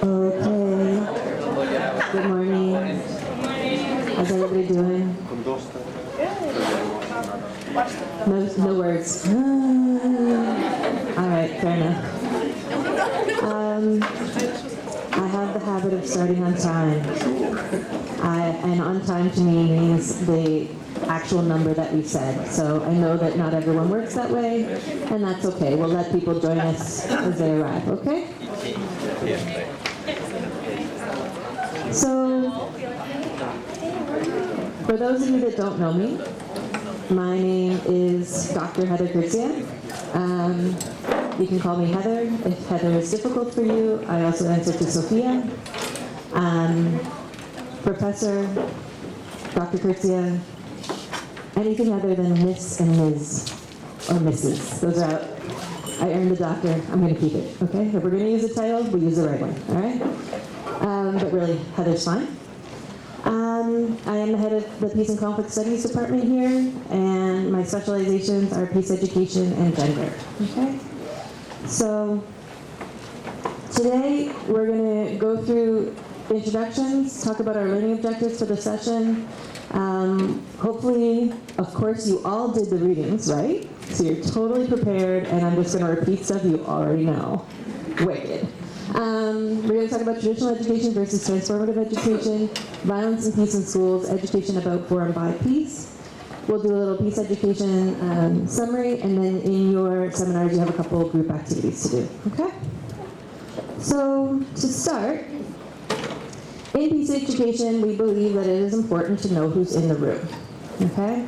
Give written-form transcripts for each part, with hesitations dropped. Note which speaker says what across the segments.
Speaker 1: Okay. Good morning. How's everybody doing? No words. All right, fair enough. I have the habit of starting on time. And on time to me means the actual number that we said. So I know that not everyone works that way, and that's okay. We'll let people join us as they arrive, okay? So, for those of you that don't know me, my name is Dr. Heather Kurtzia. You can call me Heather if Heather is difficult for you. I also answer to Sophia. Professor, Dr. Kurtzia, anything other than Miss and Ms. or Mrs. Those are out. I earned the doctor. I'm going to keep it, okay? If we're going to use a title, we use the right one, all right? But really, Heather's fine. I am the head of the Peace and Conflict Studies department here, and my specializations are peace education and gender, okay? So, today we're going to go through introductions, talk about our learning objectives for the session. Hopefully, of course, you all did the readings, right? So you're totally prepared, and I'm just going to repeat stuff you already know. Wicked. We're going to talk about traditional education versus transformative education, violence and peace in schools, education about, for, and by peace. We'll do a little peace education summary, and then in your seminars you have a couple of group activities to do, okay? So, to start, in peace education, we believe that it is important to know who's in the room, okay?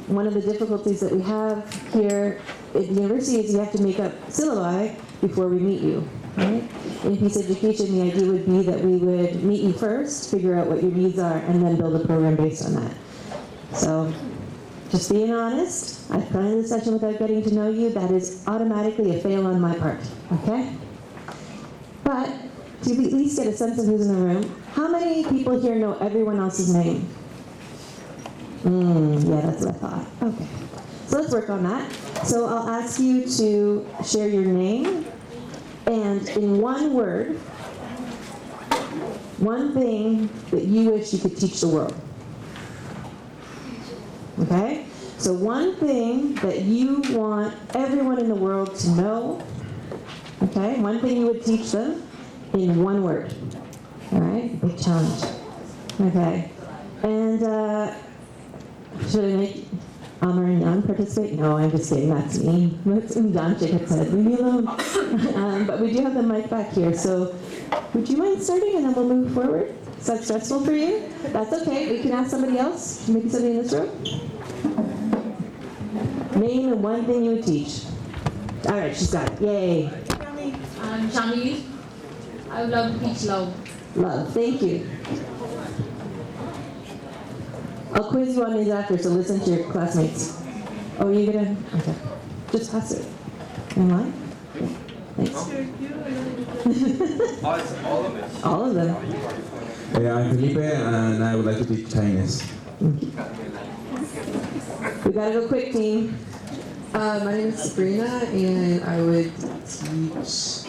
Speaker 1: One of the difficulties that we have here at the university is you have to make up syllabi before we meet you, right? In peace education, the idea would be that we would meet you first, figure out what your needs are, and then build a program based on that. So, just being honest, I've planned the session without getting to know you. That is automatically a fail on my part, okay? But, to at least get a sense of who's in the room, how many people here know everyone else's name? Yeah, that's what I thought. Okay. So let's work on that. So I'll ask you to share your name and in one word, one thing that you wish you could teach the world. Okay? So one thing that you want everyone in the world to know, okay? One thing you would teach them in one word. All right? Big challenge. Okay. And should I make Amar and Jan participate? No, I'm just kidding. That's me. That's John Jacob said, leave me alone. But we do have the mic back here, so would you mind starting and then we'll move forward? Is that stressful for you? That's okay. We can ask somebody else. Maybe somebody in this room. Name and one thing you would teach. All right, she's got it. Yay.
Speaker 2: I'm Shamil. I would love to teach love.
Speaker 1: Love. Thank you. I'll quiz you on these after, so listen to your classmates. Oh, you're gonna? Okay. Just pass it. In line? Thanks.
Speaker 3: All of it.
Speaker 1: All of them.
Speaker 4: I'm Felipe, and I would like to teach Chinese.
Speaker 1: We gotta go quick, team.
Speaker 5: My name is Sabrina, and I would teach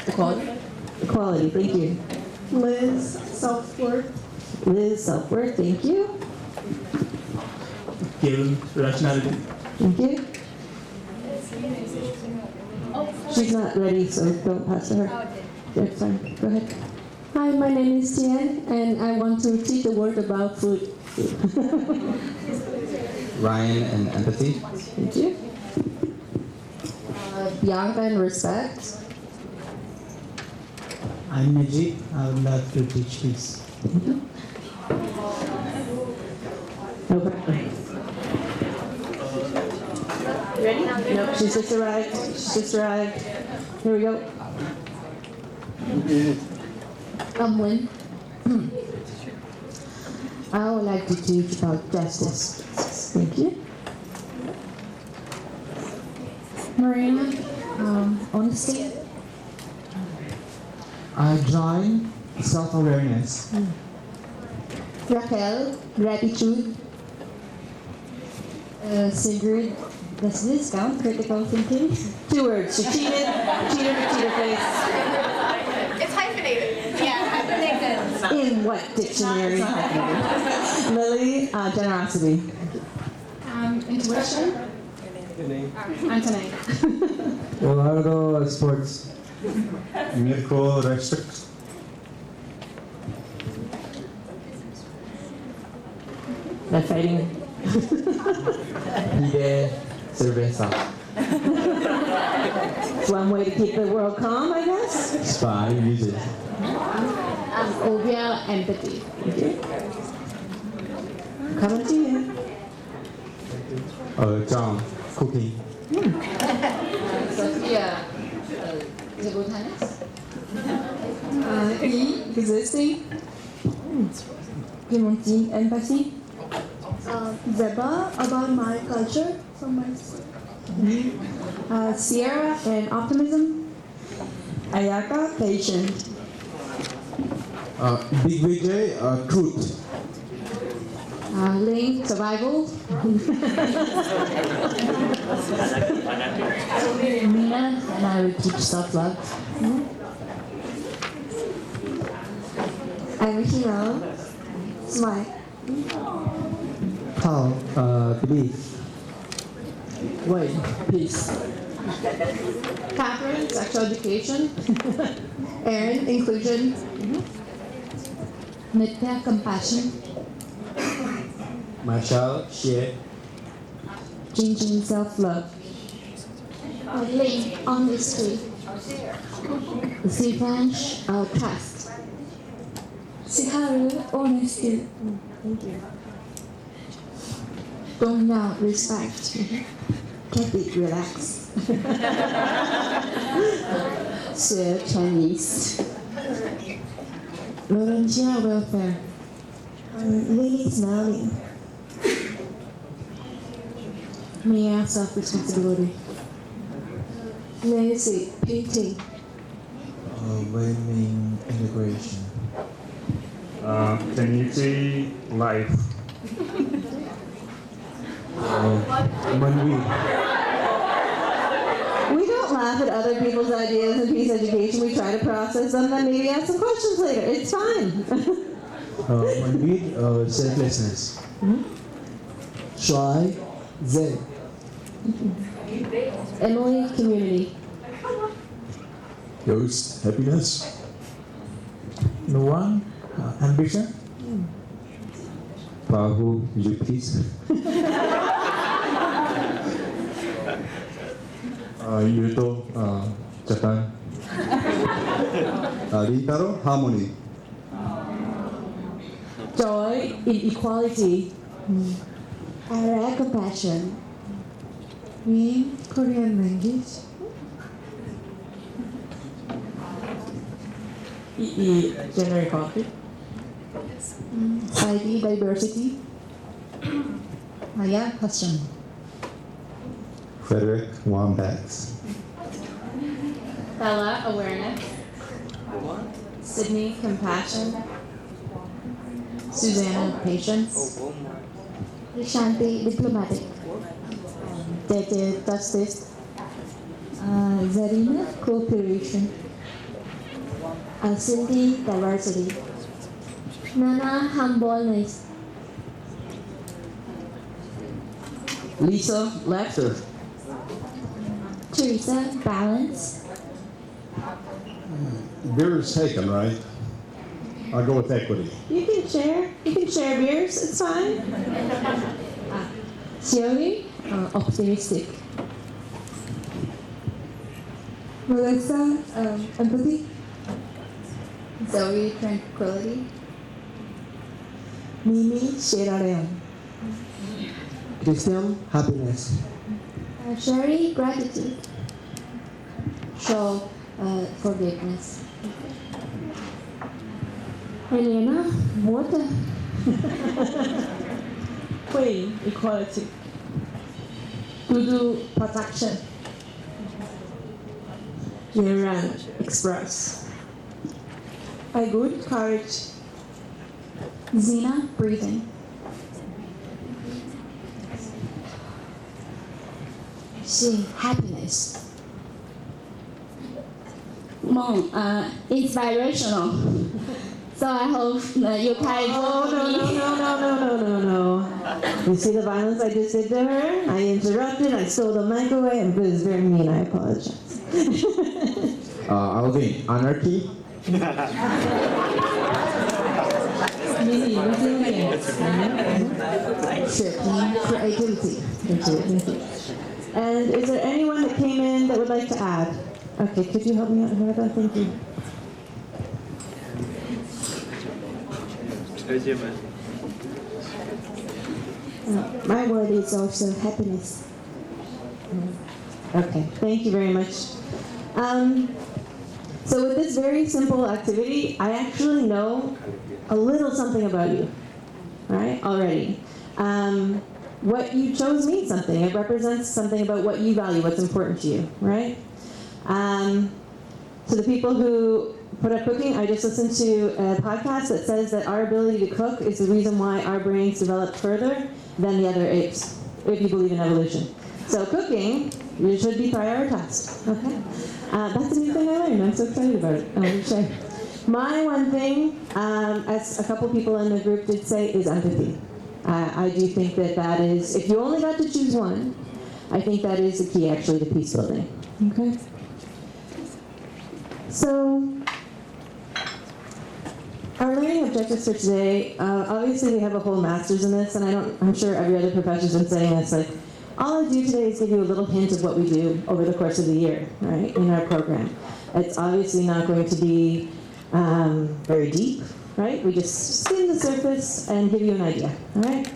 Speaker 5: equality.
Speaker 1: Equality, thank you.
Speaker 5: Liz, self-worth.
Speaker 1: Liz, self-worth, thank you.
Speaker 6: Given rationality.
Speaker 1: Thank you. She's not ready, so don't pass to her. That's fine. Go ahead.
Speaker 7: Hi, my name is Tian, and I want to teach the word about food.
Speaker 4: Ryan and empathy.
Speaker 1: Thank you.
Speaker 7: Bianca and respect.
Speaker 6: I'm Najib. I would love to teach peace.
Speaker 1: No problem. Ready? Nope, she's just arrived. She's just arrived. Here we go.
Speaker 7: Lynn. I would like to teach about justice.
Speaker 1: Thank you.
Speaker 7: Marina, honesty.
Speaker 6: John, self-awareness.
Speaker 7: Raquel, gratitude. Sigrid, Does this count? Critical thinking?
Speaker 1: 2 words. She cheated. Cheater face.
Speaker 3: It's hyphenated. Yeah, hyphenated.
Speaker 1: In what dictionary? Lily, generosity.
Speaker 2: Intuition. Anthony.
Speaker 6: Leonardo, sports.
Speaker 4: Mirko, respect.
Speaker 1: They're fighting.
Speaker 6: Hide, cerveza.
Speaker 1: It's one way to keep the world calm, I guess.
Speaker 4: Spy, music.
Speaker 2: Obia, empathy.
Speaker 1: Coming to you.
Speaker 4: John, cooking.
Speaker 2: Sophia, table tennis.
Speaker 7: Existing. Clementine, empathy. Zeba, about my culture. From my Sierra and optimism.
Speaker 1: Ayaka, patient.
Speaker 4: Big Vijay, truth.
Speaker 2: Ling, survival. Mina, and I will teach self-love.
Speaker 7: I'm Hero. Smile.
Speaker 6: Paul, belief.
Speaker 1: Wait, peace.
Speaker 2: Catherine, sexual education.
Speaker 7: Aaron, inclusion.
Speaker 2: Nitya, compassion.
Speaker 6: Marshall, share.
Speaker 1: Jinjin, self-love.
Speaker 7: Ling, honesty.
Speaker 2: Sivansh, trust.
Speaker 7: Siharu, honesty.
Speaker 2: Gong Nao, respect.
Speaker 1: Kathy, relax. Sir, Chinese.
Speaker 2: Laurentia, welfare.
Speaker 7: Lily, smiling.
Speaker 2: Mia, self-responsibility.
Speaker 7: Nancy, painting.
Speaker 6: Winning integration.
Speaker 8: Kenichi, life.
Speaker 6: Manvi,
Speaker 1: We don't laugh at other people's ideas in peace education. We try to process them, then maybe ask some questions later. It's fine.
Speaker 6: Manvi, selflessness. Shuai, Zen.
Speaker 2: Emily, community.
Speaker 4: Yost, happiness.
Speaker 6: Nuang, ambition.
Speaker 4: Bahu, peace.
Speaker 9: Yuto, Japan. Rintaro, harmony.
Speaker 1: Joy in equality.
Speaker 7: Ara, compassion.
Speaker 1: Me, Korean language. EE, gender equality.
Speaker 2: ID, diversity. Maya, question.
Speaker 9: Frederick, wombats.
Speaker 2: Bella, awareness. Sydney, compassion. Susanna, patience.
Speaker 7: Shanti, diplomatic.
Speaker 1: JJ, justice.
Speaker 7: Zarina, cooperation. Cindy, diversity. Nana, humbleness.
Speaker 1: Lisa, laughter.
Speaker 7: Teresa, balance.
Speaker 9: Beer is taken, right? I'll go with equity.
Speaker 1: You can share. You can share beers. It's fine.
Speaker 7: Theory,
Speaker 1: Optimistic.
Speaker 7: Melissa, empathy.
Speaker 2: Zoe, tranquility.
Speaker 1: Mimi, Sierra Leone.
Speaker 6: Christian, happiness.
Speaker 7: Sherry, gratitude.
Speaker 2: Show, forgiveness.
Speaker 7: Helena, water.
Speaker 1: Queen, equality. Dudu, protection. Yeran, express. I good, courage.
Speaker 7: Zena, breathing.
Speaker 10: 是 happiness。
Speaker 7: Mom, inspirational. So I hope that you can
Speaker 1: Oh,
Speaker 7: vote
Speaker 1: no,
Speaker 7: me.
Speaker 1: no. You see the violence I just did to her? I interrupted, I stole the mic away, and it was very mean, I apologize.
Speaker 4: Alvin, anarchy.
Speaker 1: Mini resilience. Creativity. Thank you. And is there anyone that came in that would like to add? Okay, could you help me out here? Thank you.
Speaker 7: My word is also happiness.
Speaker 1: Okay, thank you very much. So with this very simple activity, I actually know a little something about you, right, already. What you chose means something. It represents something about what you value, what's important to you, right? To the people who put up cooking, I just listened to a podcast that says that our ability to cook is the reason why our brains developed further than the other apes, if you believe in evolution. So cooking should be prioritized, okay? That's a new thing I learned. I'm so excited about it. I'll share. My one thing, as a couple people in the group did say, is empathy. I do think that is, if you only got to choose one, I think that is the key actually to peace building, okay? So, our learning objectives for today, obviously we have a whole master's in this, and I'm sure every other professor's been saying this, like, all I do today is give you a little hint of what we do over the course of the year, right, in our program. It's obviously not going to be very deep, right? We just skim the surface and give you an idea, all right?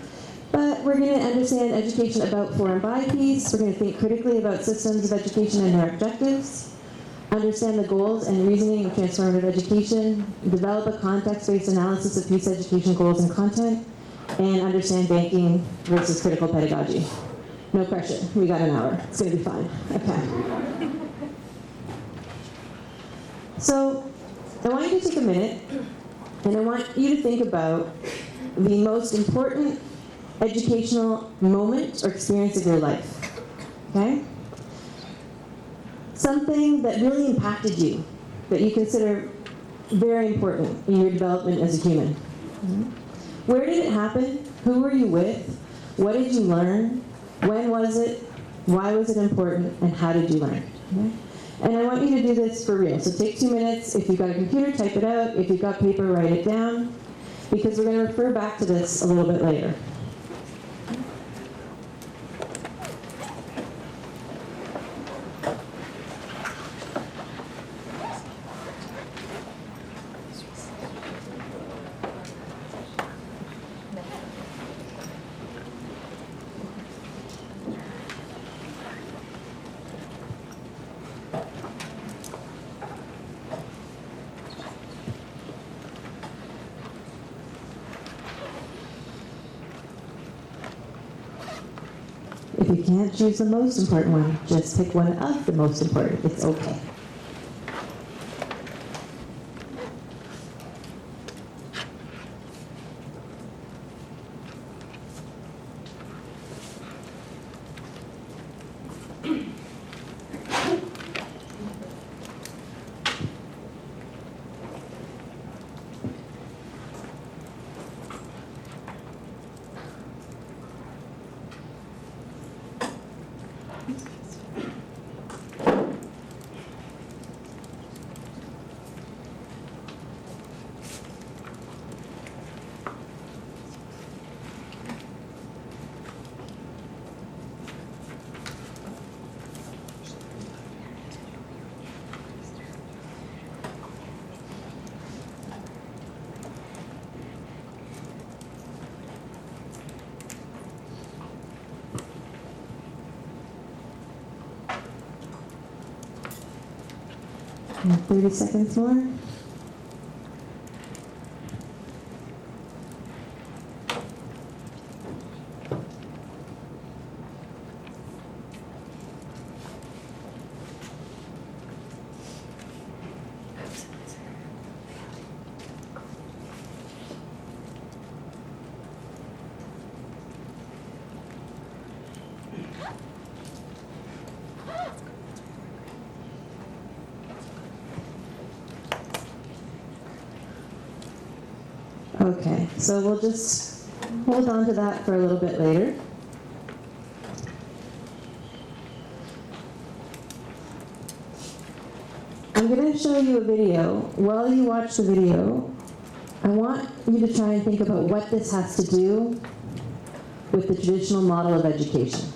Speaker 1: But we're going to understand education about for and by peace. We're going to think critically about systems of education and their objectives, understand the goals and reasoning of transformative education, develop a context-based analysis of peace education goals and content, and understand banking versus critical pedagogy. No pressure. We got an hour. It's going to be fine. Okay. So, I want you to take a minute, and I want you to think about the most important educational moment or experience of your life. Okay? Something that really impacted you, that you consider very important in your development as a human. Where did it happen? Who were you with? What did you learn? When was it? Why was it important? And how did you learn? Okay? And I want you to do this for real. So take 2 minutes. If you've got a computer, type it out. If you've got paper, write it down. Because we're going to refer back to this a little bit later. If you can't choose the most important one, just pick one of the most important. It's okay. And 30 seconds more. Okay, so we'll just hold on to that for a little bit later. I'm going to show you a video. While you watch the video, I want you to try and think about what this has to do with the traditional model of education.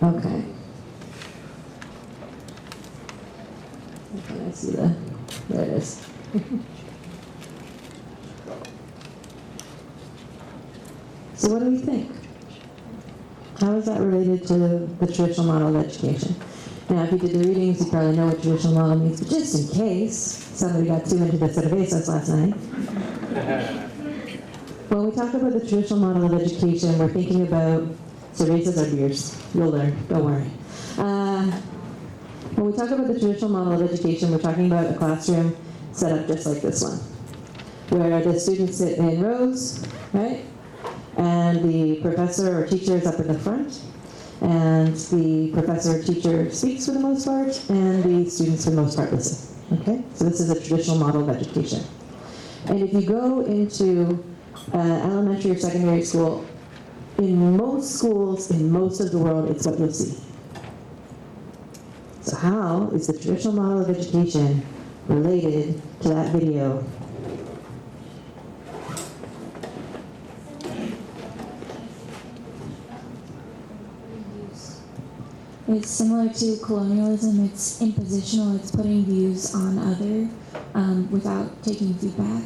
Speaker 1: Okay. Can I see there it is. So what do we think? How is that related to the traditional model of education? Now, if you did the readings, you probably know what traditional model means, but just in case somebody got too into the cervezas last night. When we talk about the traditional model of education, we're thinking about cervezas or beers. You'll learn, don't worry. When we talk about the traditional model of education, we're talking about a classroom set up just like this one, where the students sit in rows, right? And the professor or teacher is up in the front, and the professor or teacher speaks for the most part, and the students for the most part listen. Okay? So this is a traditional model of education. And if you go into elementary or secondary school, in most schools, in most of the world, it's what you'll see. So how is the traditional model of education related to that video?
Speaker 10: It's similar to colonialism. It's impositional. It's putting views on other without taking feedback.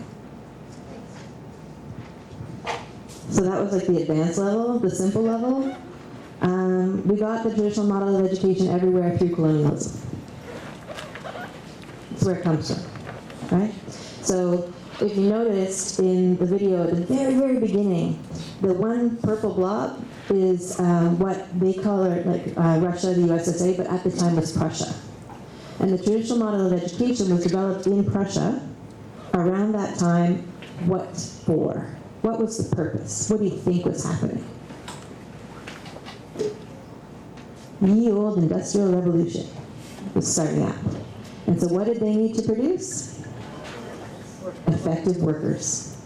Speaker 1: So that was like the advanced level, the simple level. We got the traditional model of education everywhere through colonialism. That's where it comes from, right? So if you noticed in the video at the very, very beginning, the one purple blob is what they call it, like Russia, the USSR, but at the time was Prussia. And the traditional model of education was developed in Prussia around that time. What for? What was the purpose? What do you think was happening? The old industrial revolution was starting out. And so what did they need to produce? Effective workers.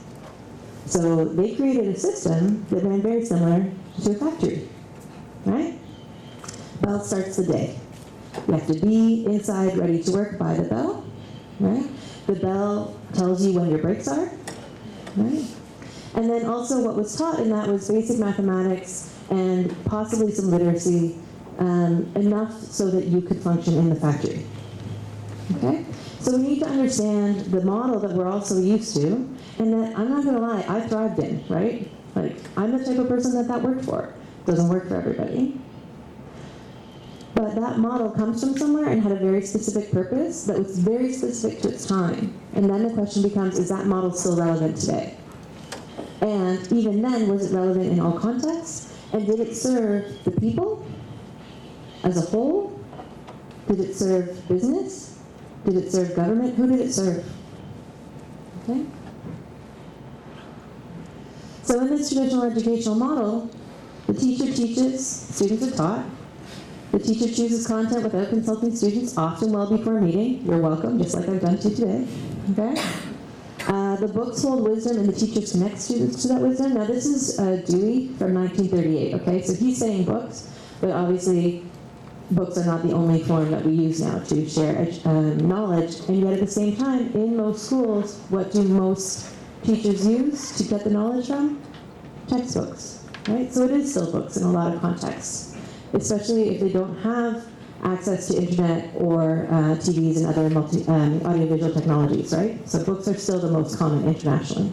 Speaker 1: So they created a system that ran very similar to a factory, right? Bell starts the day. You have to be inside ready to work by the bell, right? The bell tells you when your breaks are, right? And then also what was taught in that was basic mathematics and possibly some literacy, enough so that you could function in the factory. Okay? So we need to understand the model that we're all so used to, and that, I'm not gonna lie, I thrived in, right? Like, I'm the type of person that worked for. Doesn't work for everybody. But that model comes from somewhere and had a very specific purpose that was very specific to its time. And then the question becomes, is that model still relevant today? And even then, was it relevant in all contexts? And did it serve the people as a whole? Did it serve business? Did it serve government? Who did it serve? Okay? So in this traditional educational model, the teacher teaches, students are taught. The teacher chooses content without consulting students, often well before a meeting. You're welcome, just like I've done to today. Okay? The books hold wisdom, and the teachers connect students to that wisdom. Now, this is Dewey from 1938, okay? So he's saying books, but obviously books are not the only form that we use now to share knowledge, and yet at the same time, in most schools, what do most teachers use to get the knowledge from? Textbooks, right? So it is still books in a lot of contexts, especially if they don't have access to internet or TVs and other audiovisual technologies, right? So books are still the most common internationally.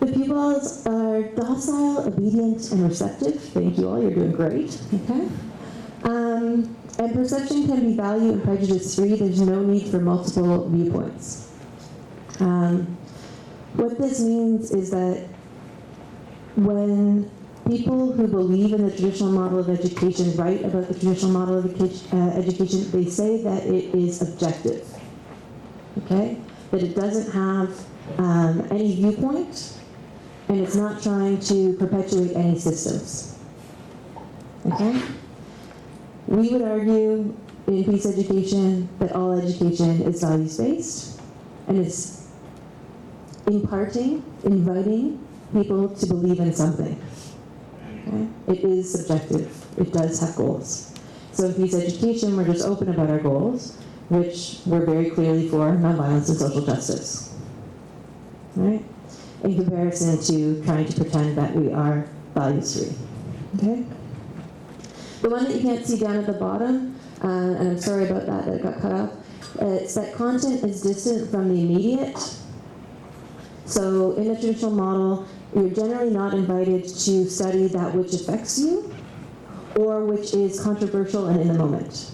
Speaker 1: The pupils are docile, obedient, and receptive. Thank you all, you're doing great, okay? And perception can be value and prejudice free. There's no need for multiple viewpoints. What this means is that when people who believe in the traditional model of education write about the traditional model of education, they say that it is objective, okay? That it doesn't have any viewpoint, and it's not trying to perpetuate any systems, okay? We would argue in peace education that all education is values-based and is imparting, inviting people to believe in something. Okay? It is subjective. It does have goals. So in peace education, we're just open about our goals, which we're very clearly for nonviolence and social justice. Right? In comparison to trying to pretend that we are values-free. Okay? The one that you can't see down at the bottom, and I'm sorry about that it got cut off, it's that content is distant from the immediate. So in the traditional model, you're generally not invited to study that which affects you or which is controversial and in the moment.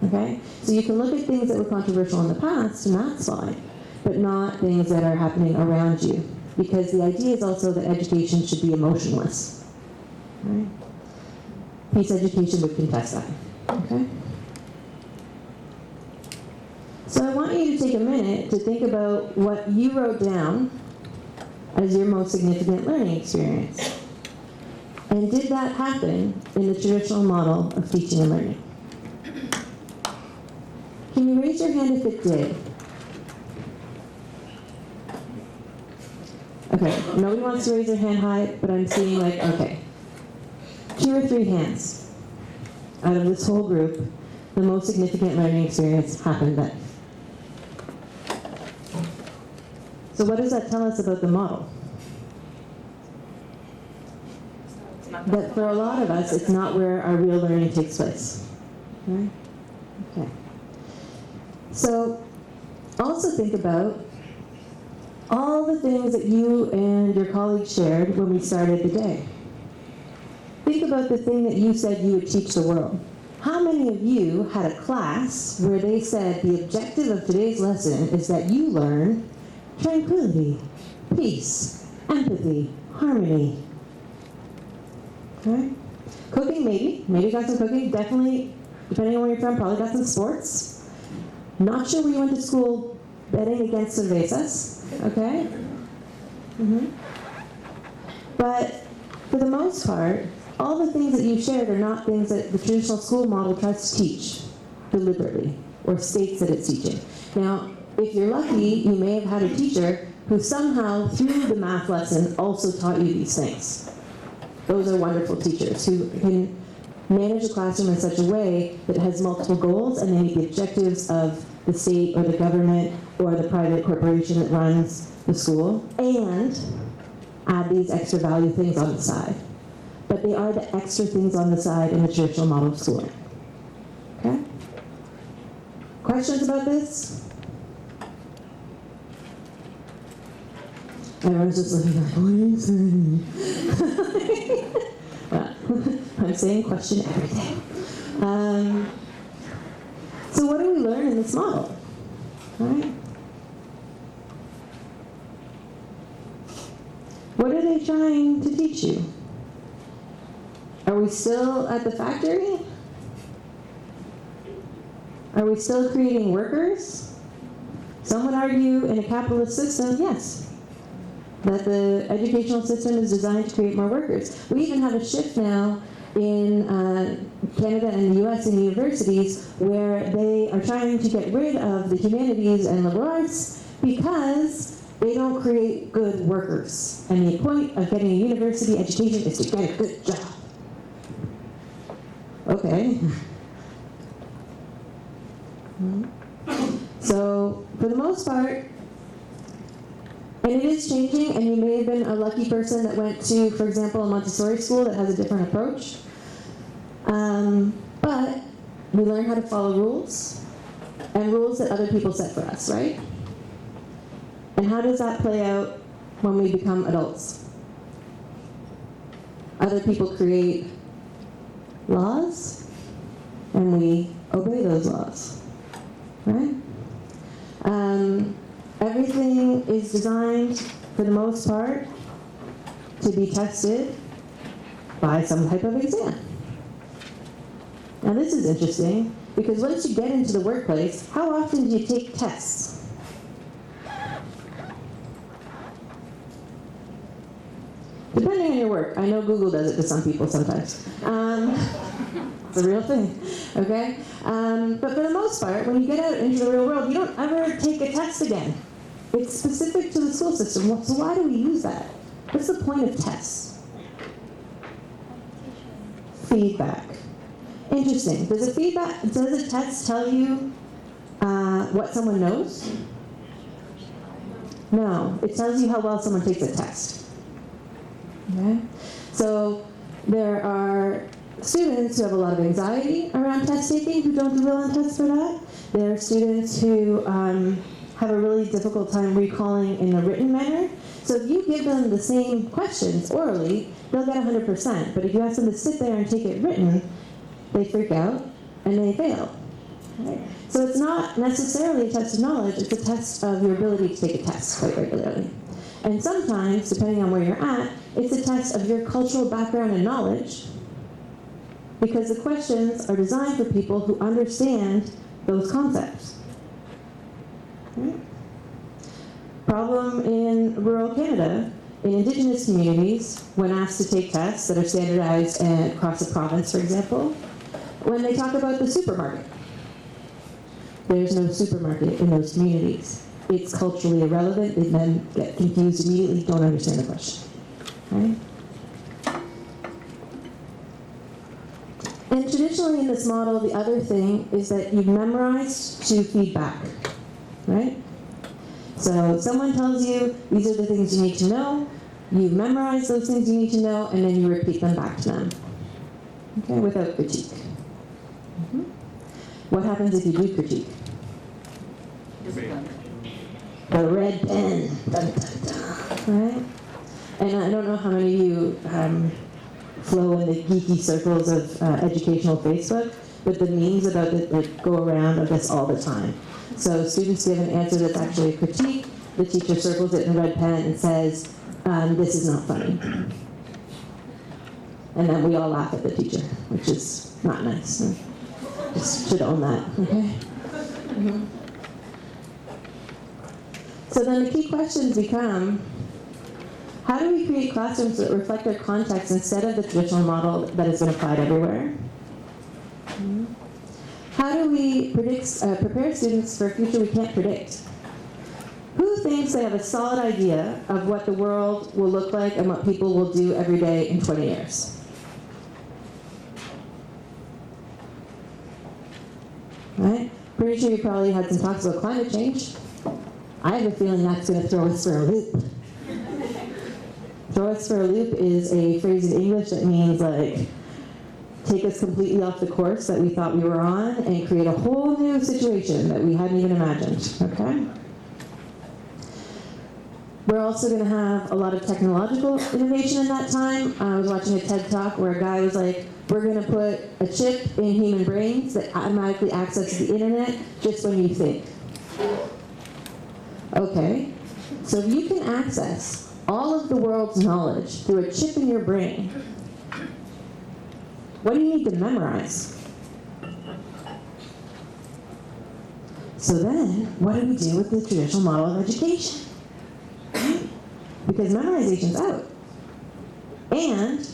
Speaker 1: Okay? So you can look at things that were controversial in the past, and that's fine, but not things that are happening around you. Because the idea is also that education should be emotionless. Right? Peace education would contest that. Okay? So I want you to take a minute to think about what you wrote down as your most significant learning experience. And did that happen in the traditional model of teaching and learning? Can you raise your hand if it did? Okay, nobody wants to raise their hand high, but I'm seeing like, okay. 2 or 3 hands out of this whole group, the most significant learning experience happened then. So what does that tell us about the model? That for a lot of us, it's not where our real learning takes place. Right? Okay. So also think about all the things that you and your colleagues shared when we started the day. Think about the thing that you said you would teach the world. How many of you had a class where they said the objective of today's lesson is that you learn tranquility, peace, empathy, harmony? Okay? Cooking, maybe got some cooking, definitely, depending on where you're from, probably got some sports. Not sure where you went to school betting against cervezas, okay? But for the most part, all the things that you shared are not things that the traditional school model tries to teach deliberately or states that it's teaching. Now, if you're lucky, you may have had a teacher who somehow, through the math lesson, also taught you these things. Those are wonderful teachers who can manage a classroom in such a way that it has multiple goals and they meet the objectives of the state or the government or the private corporation that runs the school and add these extra value things on the side. But they are the extra things on the side in the traditional model of schooling. Okay? Questions about this? Everyone's just looking like, what are you saying? Well, I'm saying question everything. So what do we learn in this model? All right? What are they trying to teach you? Are we still at the factory? Are we still creating workers? Some would argue in a capitalist system, yes, that the educational system is designed to create more workers. We even have a shift now in Canada and the US in universities where they are trying to get rid of the humanities and liberal arts because they don't create good workers. And the point of getting a university education is to get a good job. Okay. So, for the most part, and it is changing, and you may have been a lucky person that went to, for example, a Montessori school that has a different approach. But we learn how to follow rules, and rules that other people set for us, right? And how does that play out when we become adults? Other people create laws, and we obey those laws, right? Everything is designed, for the most part, to be tested by some type of exam. Now this is interesting, because once you get into the workplace, how often do you take tests? Depending on your work. I know Google does it to some people sometimes. It's a real thing, okay? But for the most part, when you get out into the real world, you don't ever take a test again. It's specific to the school system. So why do we use that? What's the point of tests? Feedback. Interesting. Does a test tell you what someone knows? No. It tells you how well someone takes a test. Okay? So there are students who have a lot of anxiety around test taking who don't do well on tests for that. There are students who have a really difficult time recalling in a written manner. So if you give them the same questions orally, they'll get 100%. But if you ask them to sit there and take it written, they freak out and they fail. Right? So it's not necessarily a test of knowledge, it's a test of your ability to take a test quite regularly. And sometimes, depending on where you're at, it's a test of your cultural background and knowledge, because the questions are designed for people who understand those concepts. Right? Problem in rural Canada, in Indigenous communities, when asked to take tests that are standardized across a province, for example, when they talk about the supermarket, there's no supermarket in those communities. It's culturally irrelevant. They then get confused immediately, don't understand the question. Right? And traditionally in this model, the other thing is that you memorize to feedback. Right? So someone tells you, these are the things you need to know. You memorize those things you need to know, and then you repeat them back to them. Okay, without critique. Mm-hmm. What happens if you do critique? The red pen. Dun, dun, dun. Right? And I don't know how many of you flow in the geeky circles of educational Facebook, but the memes about it like, go around of this all the time. So students give an answer that's actually a critique. The teacher circles it in a red pen and says, this is not funny. And then we all laugh at the teacher, which is not nice. Just should own that, okay? Mm-hmm. So then the key questions become, how do we create classrooms that reflect their context instead of the traditional model that has been applied everywhere? Mm-hmm. How do we prepare students for a future we can't predict? Who thinks they have a solid idea of what the world will look like and what people will do every day in 20 years? Right? Pretty sure you probably had some talks about climate change. I have a feeling that's going to throw us for a loop. Throw us for a loop is a phrase in English that means like, take us completely off the course that we thought we were on and create a whole new situation that we hadn't even imagined, okay? We're also going to have a lot of technological innovation in that time. I was watching a TED Talk where a guy was like, we're going to put a chip in human brains that automatically accesses the internet just when you think. Okay, so if you can access all of the world's knowledge through a chip in your brain, what do you need to memorize? So then, what do we do with the traditional model of education? Because memorization's out. And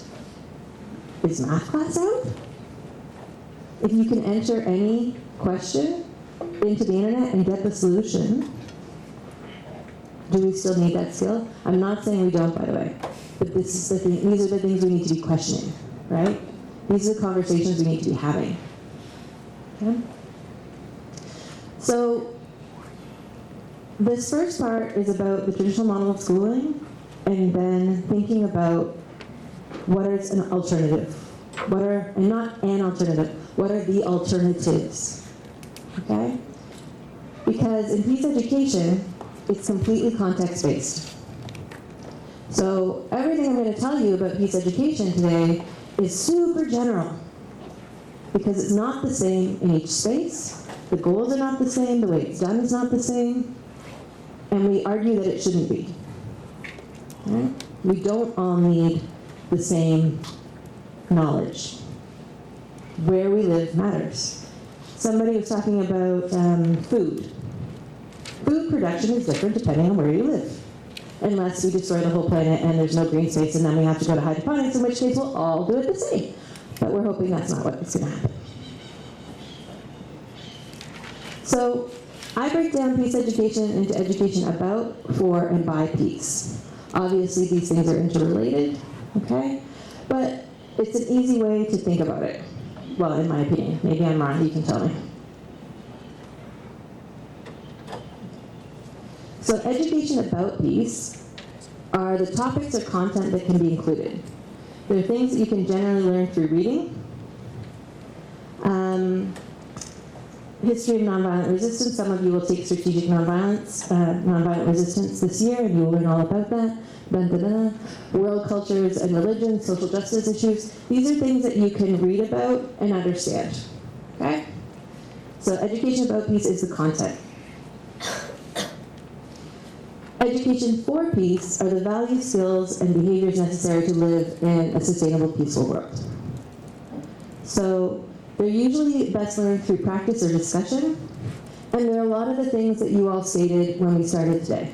Speaker 1: is math class out? If you can enter any question into the internet and get the solution, do we still need that skill? I'm not saying we don't, by the way. But this is the thing, these are the things we need to be questioning, right? These are the conversations we need to be having. Okay? So, this first part is about the traditional model of schooling, and then thinking about what is an alternative. And not an alternative, what are the alternatives? Okay? Because in peace education, it's completely context-based. So everything I'm going to tell you about peace education today is super general, because it's not the same in each space, the goals are not the same, the way it's done is not the same, and we argue that it shouldn't be. Okay? We don't all need the same knowledge. Where we live matters. Somebody was talking about food. Food production is different depending on where you live. Unless we destroy the whole planet and there's no green space and then we have to go to hydroponics, in which case we'll all do it the same. But we're hoping that's not what's going to happen. So I break down peace education into education about, for, and by peace. Obviously these things are interrelated, okay? But it's an easy way to think about it. Well, in my opinion. Maybe I'm wrong, you can tell me. So education about peace are the topics or content that can be included. They're things that you can generally learn through reading. History of nonviolent resistance. Some of you will take strategic nonviolent resistance this year, and you will learn all about that. Dun, dun, dun. World cultures and religion, social justice issues. These are things that you can read about and understand. Okay? So education about peace is the content. Education for peace are the values, skills, and behaviors necessary to live in a sustainable, peaceful world. So they're usually best learned through practice or discussion, and there are a lot of the things that you all stated when we started today.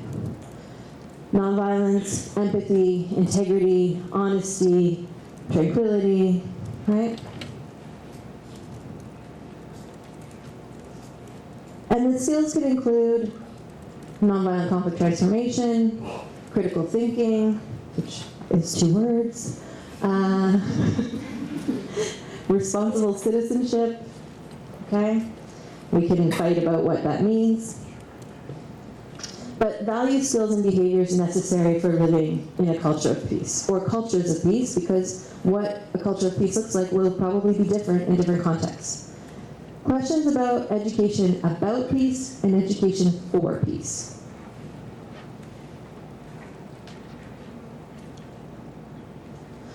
Speaker 1: Nonviolence, empathy, integrity, honesty, tranquility, right? And the skills could include nonviolent conflict transformation, critical thinking, which is 2 words, responsible citizenship, okay? We can fight about what that means. But values, skills, and behaviors necessary for living in a culture of peace, or cultures of peace, because what a culture of peace looks like will probably be different in different contexts. Questions about education about peace and education for peace.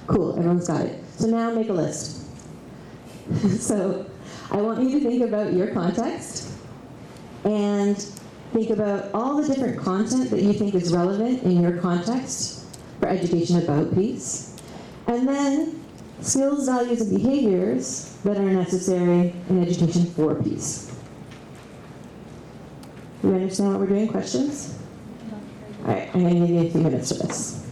Speaker 1: Cool, everyone's got it. So now make a list. So I want you to think about your context and think about all the different content that you think is relevant in your context for education about peace. And then skills, values, and behaviors that are necessary in education for peace. Do you understand what we're doing? Questions? All right, I'm going to give you a few minutes for this.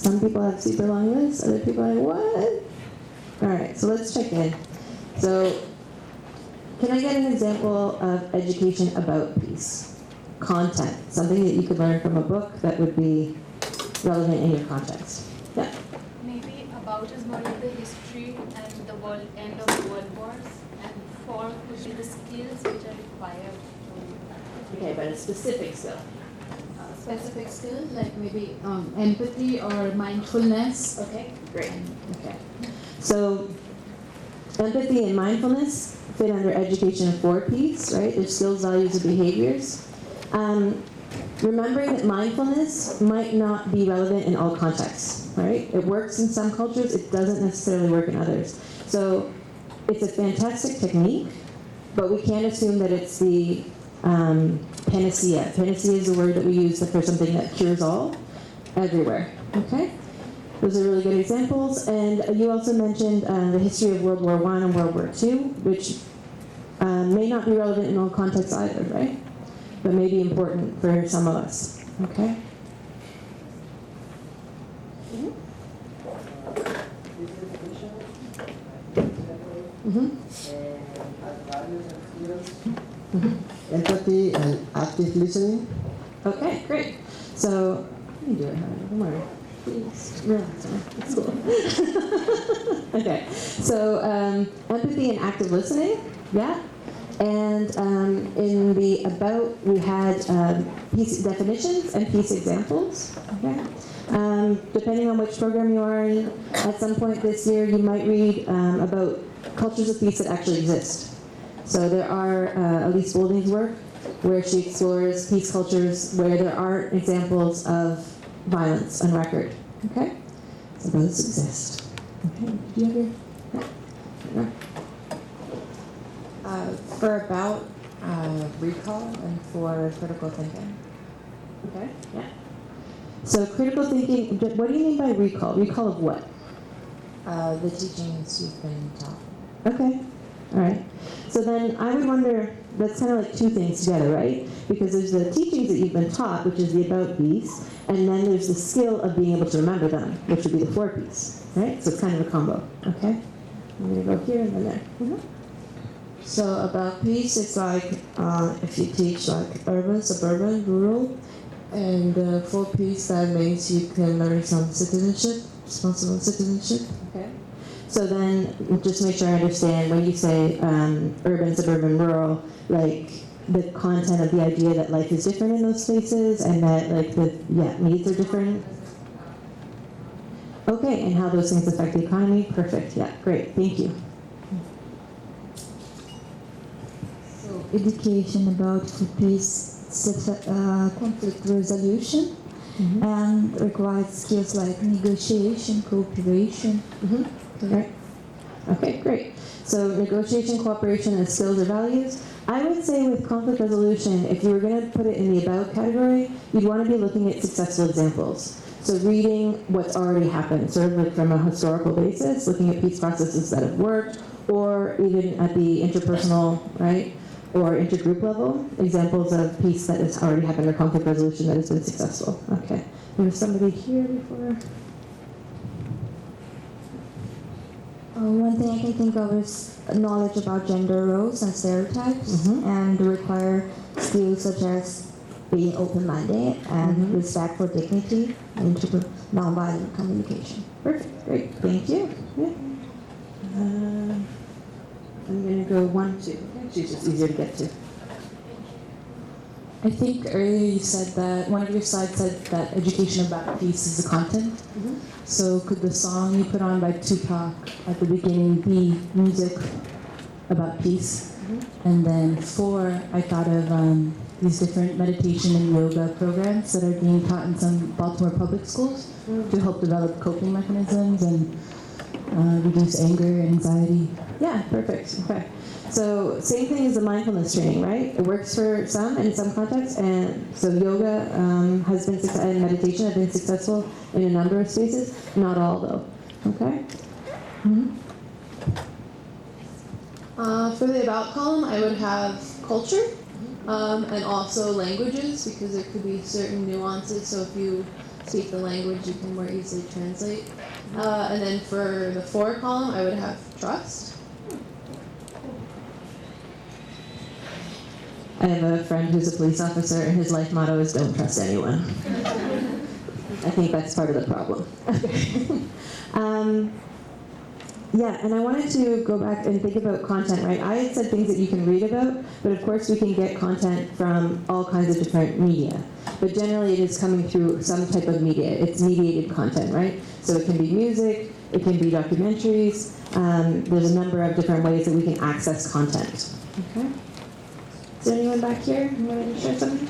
Speaker 1: Some people have super long lists, other people are like, what? All right, so let's check in. So, can I get an example of education about peace? Content, something that you could learn from a book that would be relevant in your context. Yeah.
Speaker 3: Maybe about is more like the history and the world end of the world wars, and for would be the skills which are required to
Speaker 1: Okay, but a specific skill.
Speaker 10: Specific skills like maybe empathy or mindfulness.
Speaker 1: Okay, great. Okay. So, empathy and mindfulness fit under education for peace, right? There's skills, values, and behaviors. Remembering that mindfulness might not be relevant in all contexts, right? It works in some cultures, it doesn't necessarily work in others. So, it's a fantastic technique, but we can't assume that it's the panacea. Panacea is the word that we use for something that cures all, everywhere, okay? Those are really good examples. And you also mentioned the history of World War I and World War II, which may not be relevant in all contexts either, right? But may be important for some of us, okay?
Speaker 6: Empathy and active listening.
Speaker 1: Okay, great. So, let me do it, Hannah. Don't worry. Please, relax. It's cool. Okay, so empathy and active listening, yeah. And in the about, we had piece definitions and piece examples, okay. Depending on which program you are in, at some point this year, you might read about cultures of peace that actually exist. So there are Elise Golding's work where she explores peace cultures where there aren't examples of violence on record. Okay? So those exist. Okay, do you have your... Yeah.
Speaker 5: For about recall and for critical thinking.
Speaker 1: Okay, yeah. So critical thinking, what do you mean by recall? Recall of what?
Speaker 5: The teachings you've been taught.
Speaker 1: Okay, all right. So then I would wonder, that's kind of like two things together, right? Because there's the teachings that you've been taught, which is the about piece, and then there's the skill of being able to remember them, which would be the for piece, right? So it's kind of a combo, okay? I'm gonna go here and then there.
Speaker 5: So about peace, it's like if you teach like urban, suburban, rural, and for peace that means you can learn some citizenship, responsible citizenship.
Speaker 1: Okay. So then, just make sure I understand, when you say urban, suburban, rural, like the content of the idea that life is different in those spaces and that like the needs are different. Okay, and how those things affect the economy. Perfect. Yeah, great. Thank you.
Speaker 10: So education about peace, conflict resolution, and required skills like negotiation, cooperation.
Speaker 1: Right. Okay, great. So negotiation, cooperation, and skills or values. I would say with conflict resolution, if you were going to put it in the about category, you'd want to be looking at successful examples. So reading what's already happened, sort of like from a historical basis, looking at peace processes that have worked, or even at the interpersonal, right, or intergroup level, examples of peace that has already happened or conflict resolution that has been successful. Okay. There's somebody here before.
Speaker 10: One thing I can think of is knowledge about gender roles and stereotypes, and require skills such as being open-minded and respect for dignity and nonviolent communication.
Speaker 1: Perfect. Great. Thank you. Yeah. I'm going to go 1, 2. Actually, it's just easier to get to.
Speaker 5: I think earlier you said that one of your slides said that education about peace is the content. So could the song you put on by Tupac at the beginning be music about peace? And then 4, I thought of these different meditation and yoga programs that are being taught in some Baltimore public schools to help develop coping mechanisms and reduce anger and anxiety.
Speaker 1: Yeah, perfect. Okay. So same thing as the mindfulness training, right? It works for some in some contexts, and so yoga has been and meditation have been successful in a number of spaces. Not all, though. Okay.
Speaker 11: For the about column, I would have culture and also languages, because there could be certain nuances. So if you speak the language you can more easily translate. And then for the for column, I would have trust.
Speaker 1: I have a friend who's a police officer, and his life motto is "Don't trust anyone." I think that's part of the problem. Yeah, and I wanted to go back and think about content, right? I had said things that you can read about, but of course we can get content from all kinds of different media. But generally it is coming through some type of media. It's mediated content, right? So it can be music, it can be documentaries. There's a number of different ways that we can access content. Okay. Is there anyone back here who wanted to share something?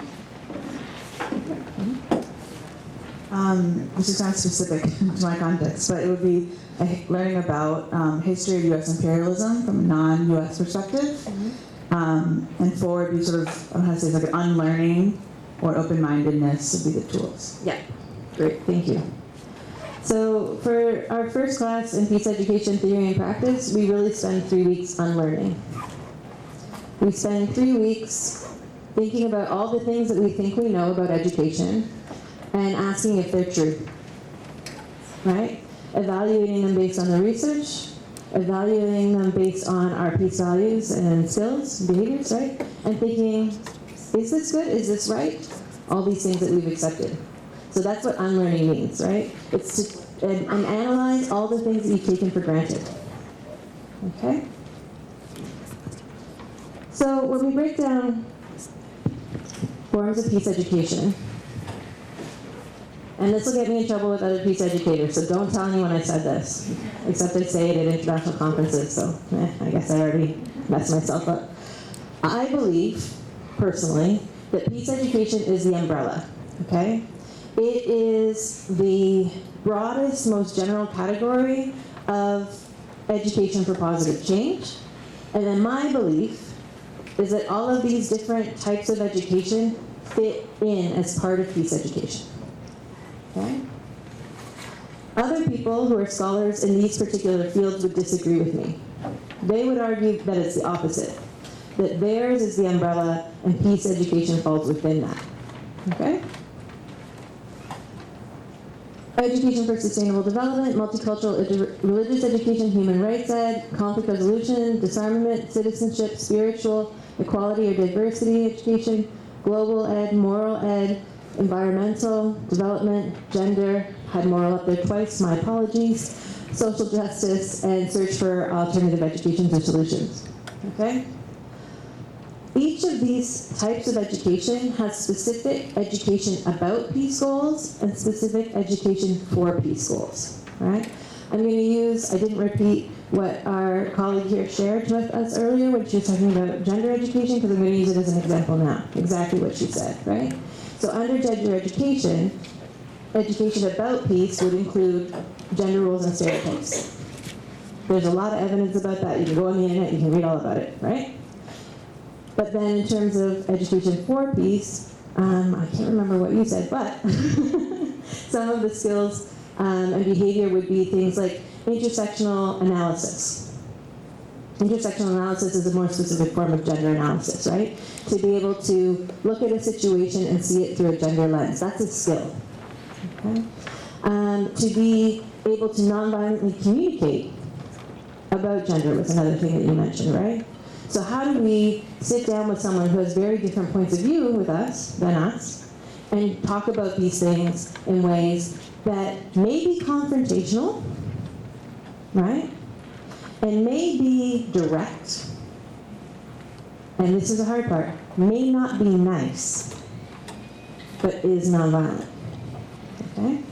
Speaker 5: This is kind of specific to my context, but it would be learning about history of U.S. imperialism from a non-U.S. perspective. And forward would be sort of, I don't know how to say, it's like an unlearning or open-mindedness would be the tools.
Speaker 1: Yeah, great, thank you. So for our first class in Peace Education Theory and Practice, we really spend 3 weeks unlearning. We spend 3 weeks thinking about all the things that we think we know about education and asking if they're true, right? Evaluating them based on the research, evaluating them based on our peace values and skills, behaviors, right? And thinking, is this good? Is this right? All these things that we've accepted. So that's what unlearning means, right? It's to and analyze all the things that you've taken for granted. Okay? So when we break down forms of peace education, and this will get me in trouble with other peace educators, so don't tell anyone I said this, except I say it at international conferences, so I guess I already messed myself up. I believe, personally, that peace education is the umbrella, okay? It is the broadest, most general category of education for positive change. And then my belief is that all of these different types of education fit in as part of peace education. Okay? Other people who are scholars in these particular fields would disagree with me. They would argue that it's the opposite, that theirs is the umbrella and peace education falls within that. Okay? Education for sustainable development, multicultural religious education, human rights ed, conflict resolution, disarmament, citizenship, spiritual, equality or diversity education, global ed, moral ed, environmental, development, gender, had moral up there twice, my apologies, social justice, and search for alternative educations or solutions. Okay? Each of these types of education has specific education about peace goals and specific education for peace goals. All right? I'm going to use, I didn't repeat what our colleague here shared with us earlier when she was talking about gender education, because I'm going to use it as an example now, exactly what she said, right? So under gender education, education about peace would include gender roles and stereotypes. There's a lot of evidence about that. You can go on the internet, you can read all about it, right? But then in terms of education for peace, I can't remember what you said, but some of the skills and behavior would be things like intersectional analysis. Intersectional analysis is a more specific form of gender analysis, right? To be able to look at a situation and see it through a gender lens. That's a skill. Okay? To be able to nonviolently communicate about gender was another thing that you mentioned, right? So how do we sit down with someone who has very different points of view with us than us and talk about these things in ways that may be confrontational, right? And may be direct, and this is the hard part, may not be nice, but is nonviolent, okay?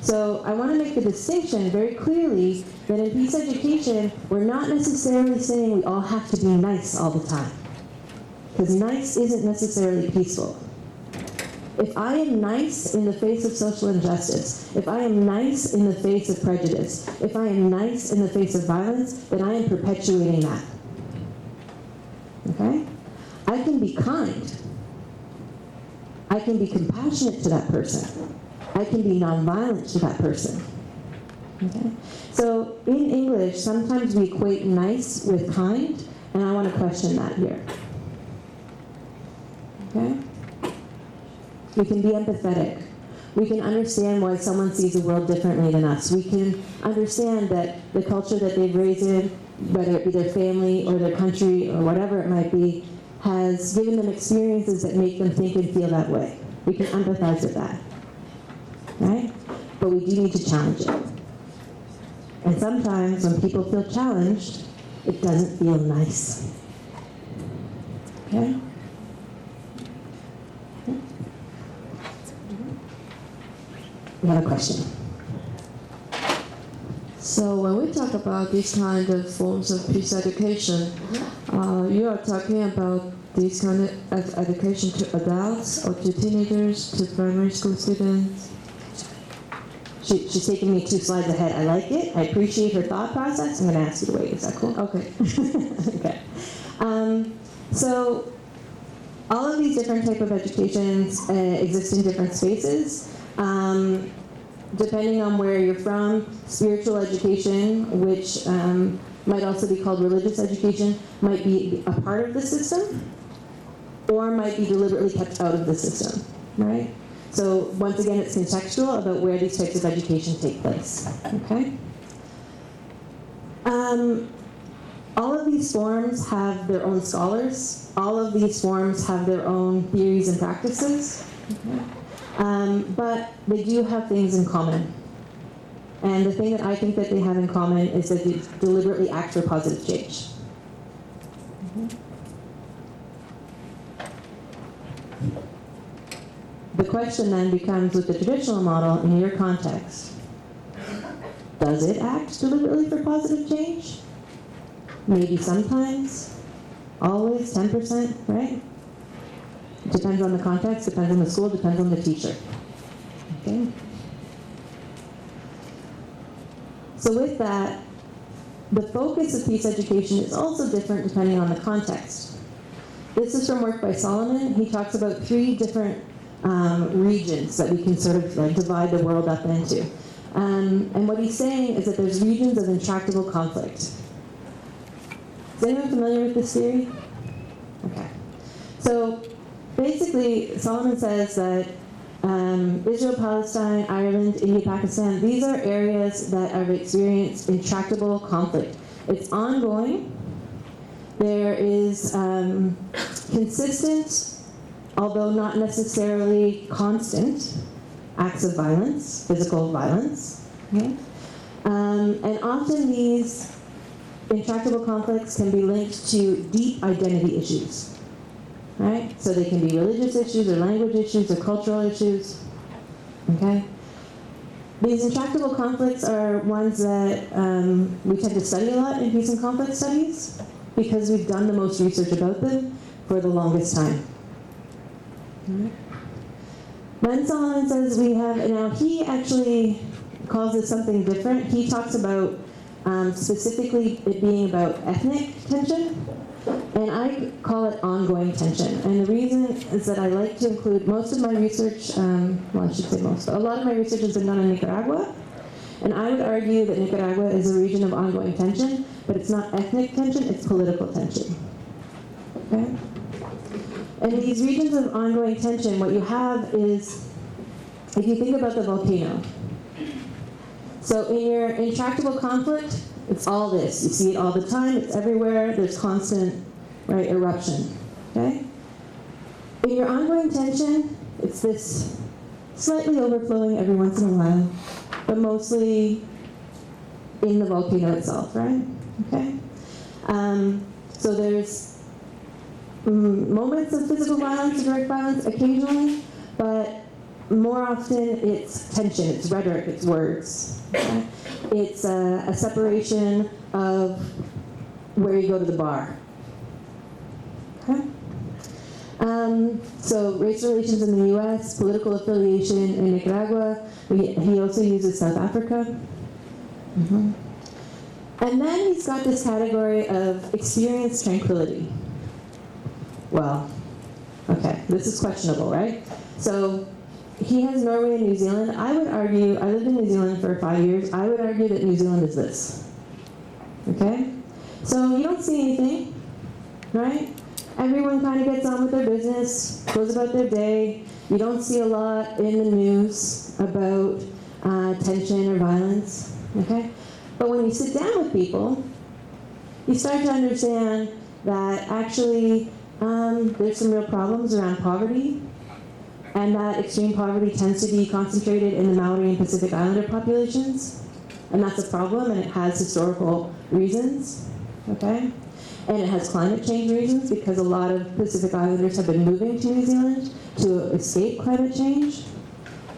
Speaker 1: So I want to make the distinction very clearly that in peace education, we're not necessarily saying we all have to be nice all the time, because nice isn't necessarily peaceful. If I am nice in the face of social injustice, if I am nice in the face of prejudice, if I am nice in the face of violence, then I am perpetuating that. Okay? I can be kind. I can be compassionate to that person. I can be nonviolent to that person. Okay? So in English, sometimes we equate nice with kind, and I want to question that here. Okay? We can be empathetic. We can understand why someone sees the world differently than us. We can understand that the culture that they've raised in, whether it be their family or their country or whatever it might be, has given them experiences that make them think and feel that way. We can empathize with that, right? But we do need to challenge it. And sometimes when people feel challenged, it doesn't feel nice. Okay? You have a question?
Speaker 11: So when we talk about these kind of forms of peace education, you are talking about these kind of education to adults or to teenagers, to primary school students?
Speaker 1: She's taking me 2 slides ahead. I like it. I appreciate her thought process. I'm going to ask you to wait. Is that cool?
Speaker 11: Okay.
Speaker 1: Okay. So all of these different type of educations exist in different spaces. Depending on where you're from, spiritual education, which might also be called religious education, might be a part of the system or might be deliberately kept out of the system, right? So once again, it's contextual about where these types of education take place, okay? All of these forms have their own scholars. All of these forms have their own theories and practices, okay? But they do have things in common. And the thing that I think that they have in common is that they deliberately act for positive change. The question then becomes, with the traditional model, in your context, does it act deliberately for positive change? Maybe sometimes, always, 10%, right? Depends on the context, depends on the school, depends on the teacher. Okay? So with that, the focus of peace education is also different depending on the context. This is from work by Solomon. He talks about 3 different regions that we can sort of like divide the world up into. And what he's saying is that there's regions of intractable conflict. Is anyone familiar with this theory? Okay. So basically, Solomon says that Israel, Palestine, Ireland, India, Pakistan, these are areas that have experienced intractable conflict. It's ongoing. There is consistent, although not necessarily constant, acts of violence, physical violence. Okay? And often these intractable conflicts can be linked to deep identity issues. Right? So they can be religious issues or language issues or cultural issues. Okay? These intractable conflicts are ones that we tend to study a lot in peace and conflict studies because we've done the most research about them for the longest time. When Solomon says we have, now he actually calls it something different. He talks about specifically it being about ethnic tension, and I call it ongoing tension. And the reason is that I like to include most of my research, well, I should say most, but a lot of my research has been done in Nicaragua. And I would argue that Nicaragua is a region of ongoing tension, but it's not ethnic tension, it's political tension. Okay? And these regions of ongoing tension, what you have is, if you think about the volcano. So in your intractable conflict, it's all this. You see it all the time, it's everywhere, there's constant, right, eruption, okay? In your ongoing tension, it's this slightly overflowing every once in a while, but mostly in the volcano itself, right? Okay? So there's moments of physical violence, direct violence occasionally, but more often it's tension, it's rhetoric, it's words. Okay? It's a separation of where you go to the bar. Okay? So race relations in the U.S., political affiliation in Nicaragua. He also uses South Africa. And then he's got this category of experienced tranquility. Well, okay, this is questionable, right? So he has Norway and New Zealand. I would argue, I lived in New Zealand for 5 years, I would argue that New Zealand is this. Okay? So you don't see anything, right? Everyone kind of gets on with their business, goes about their day. You don't see a lot in the news about tension or violence, okay? But when you sit down with people, you start to understand that actually there's some real problems around poverty, and that extreme poverty tends to be concentrated in the Maori and Pacific Islander populations, and that's a problem, and it has historical reasons, okay? And it has climate change reasons, because a lot of Pacific Islanders have been moving to New Zealand to escape climate change,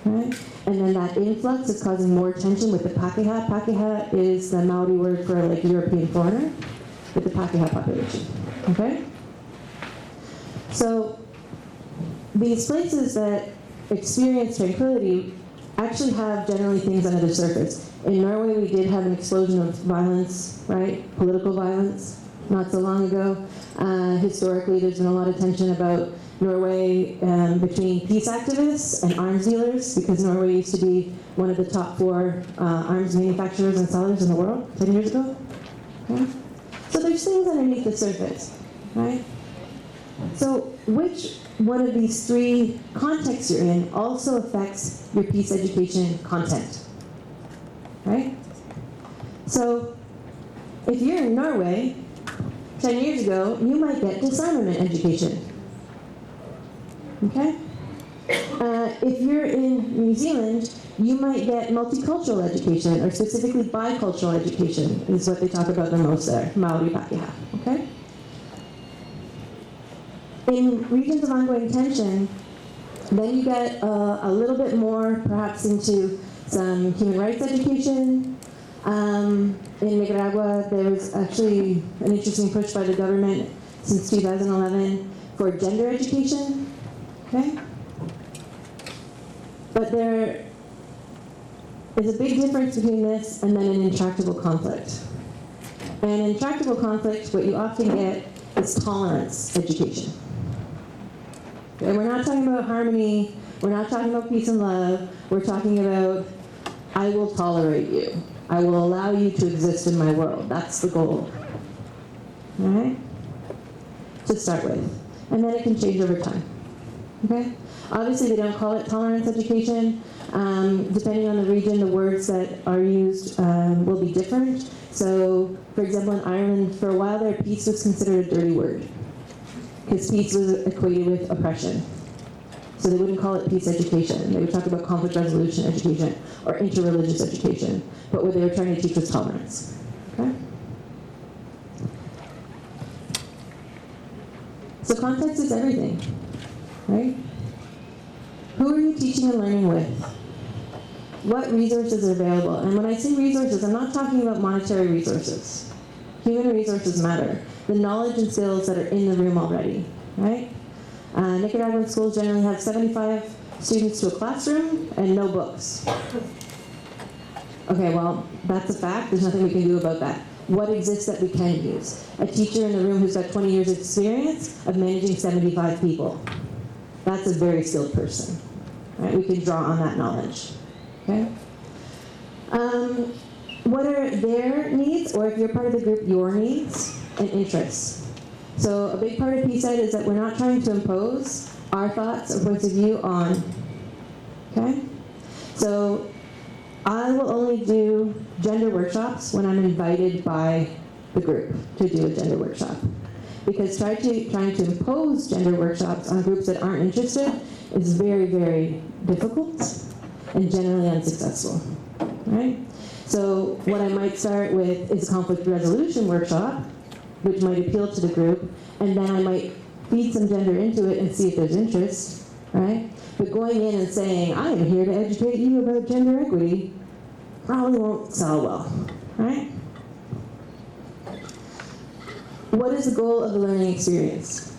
Speaker 1: right? And then that influx is causing more tension with the Pakeha. Pakeha is the Maori word for like European foreigner, with the Pakeha population, okay? So these places that experience tranquility actually have generally things under the surface. In Norway, we did have an explosion of violence, right? Political violence, not so long ago. Historically, there's been a lot of tension about Norway between peace activists and arms dealers, because Norway used to be one of the top 4 arms manufacturers and sellers in the world 10 years ago. Okay? So there's things underneath the surface, right? So which one of these 3 contexts you're in also affects your peace education content, right? So if you're in Norway, 10 years ago, you might get disarmament education, okay? If you're in New Zealand, you might get multicultural education, or specifically bicultural education, is what they talk about the most there, Maori Pakeha, okay? In regions of ongoing tension, then you get a little bit more perhaps into some human rights education. In Nicaragua, there was actually an interesting push by the government since 2011 for gender education, okay? But there is a big difference between this and then an intractable conflict. And in intractable conflict, what you often get is tolerance education. And we're not talking about harmony, we're not talking about peace and love, we're talking about, I will tolerate you. I will allow you to exist in my world. That's the goal. All right? To start with. And then it can change over time. Okay? Obviously, they don't call it tolerance education. Depending on the region, the words that are used will be different. So, for example, in Ireland, for a while there, peace was considered a dirty word, because peace was equated with oppression. So they wouldn't call it peace education. They would talk about conflict resolution education or interreligious education. But what they were trying to teach was tolerance. Okay? So context is everything, right? Who are you teaching and learning with? What resources are available? And when I say resources, I'm not talking about monetary resources. Human resources matter. The knowledge and skills that are in the room already, right? Nicaraguan schools generally have 75 students to a classroom and no books. Okay, well, that's a fact. There's nothing we can do about that. What exists that we can use? A teacher in the room who's got 20 years experience of managing 75 people. That's a very skilled person, right? We can draw on that knowledge, okay? What are their needs, or if you're part of the group, your needs and interests? So a big part of PSED is that we're not trying to impose our thoughts or points of view on, okay? So I will only do gender workshops when I'm invited by the group to do a gender workshop. Because trying to impose gender workshops on groups that aren't interested is very, very difficult and generally unsuccessful, right? So what I might start with is a conflict resolution workshop, which might appeal to the group, and then I might feed some gender into it and see if there's interest, right? But going in and saying, I am here to educate you about gender equity, probably won't sell well, right? What is the goal of the learning experience?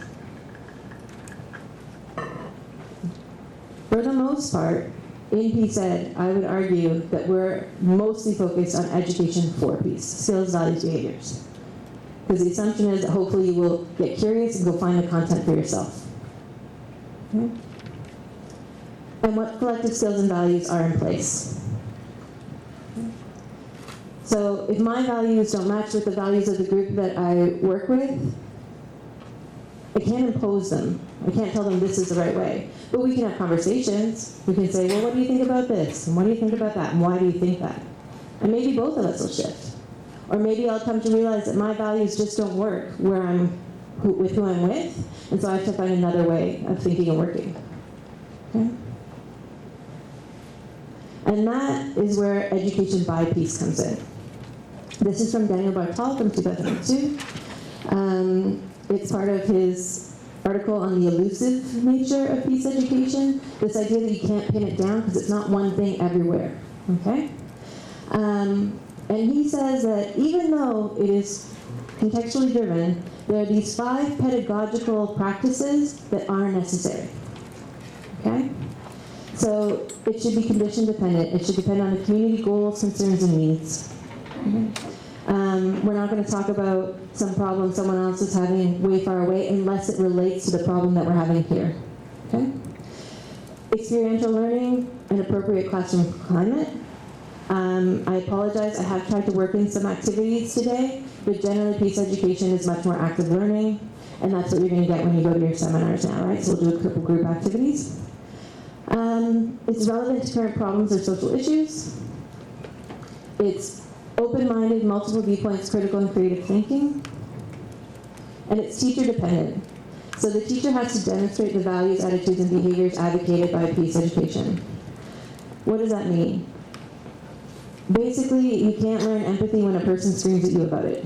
Speaker 1: For the most part, in PSED, I would argue that we're mostly focused on education for peace, skills, values, behaviors. Because the assumption is that hopefully you will get curious and go find the content for yourself. Okay? And what collective skills and values are in place. Okay? So if my values don't match with the values of the group that I work with, it can't impose them. I can't tell them this is the right way. But we can have conversations. We can say, well, what do you think about this? And what do you think about that? And why do you think that? And maybe both of us will shift. Or maybe I'll come to realize that my values just don't work with who I'm with, and so I have to find another way of thinking and working. Okay? And that is where education by peace comes in. This is from Daniel Bartal from 2002. It's part of his article on the elusive nature of peace education, this idea that you can't pin it down because it's not one thing everywhere. Okay? And he says that even though it is contextually driven, there are these 5 pedagogical practices that are necessary. Okay? So it should be condition dependent. It should depend on the community goals, concerns, and needs. Okay? We're not going to talk about some problem someone else is having way far away unless it relates to the problem that we're having here. Okay? Experiential learning and appropriate classroom climate. I apologize, I have tried to work in some activities today, but generally peace education is much more active learning, and that's what you're going to get when you go to your seminars now, right? So we'll do a couple group activities. It's relevant to current problems or social issues. It's open-minded, multiple viewpoints, critical and creative thinking. And it's teacher-dependent. So the teacher has to demonstrate the values, attitudes, and behaviors advocated by peace education. What does that mean? Basically, you can't learn empathy when a person screams at you about it.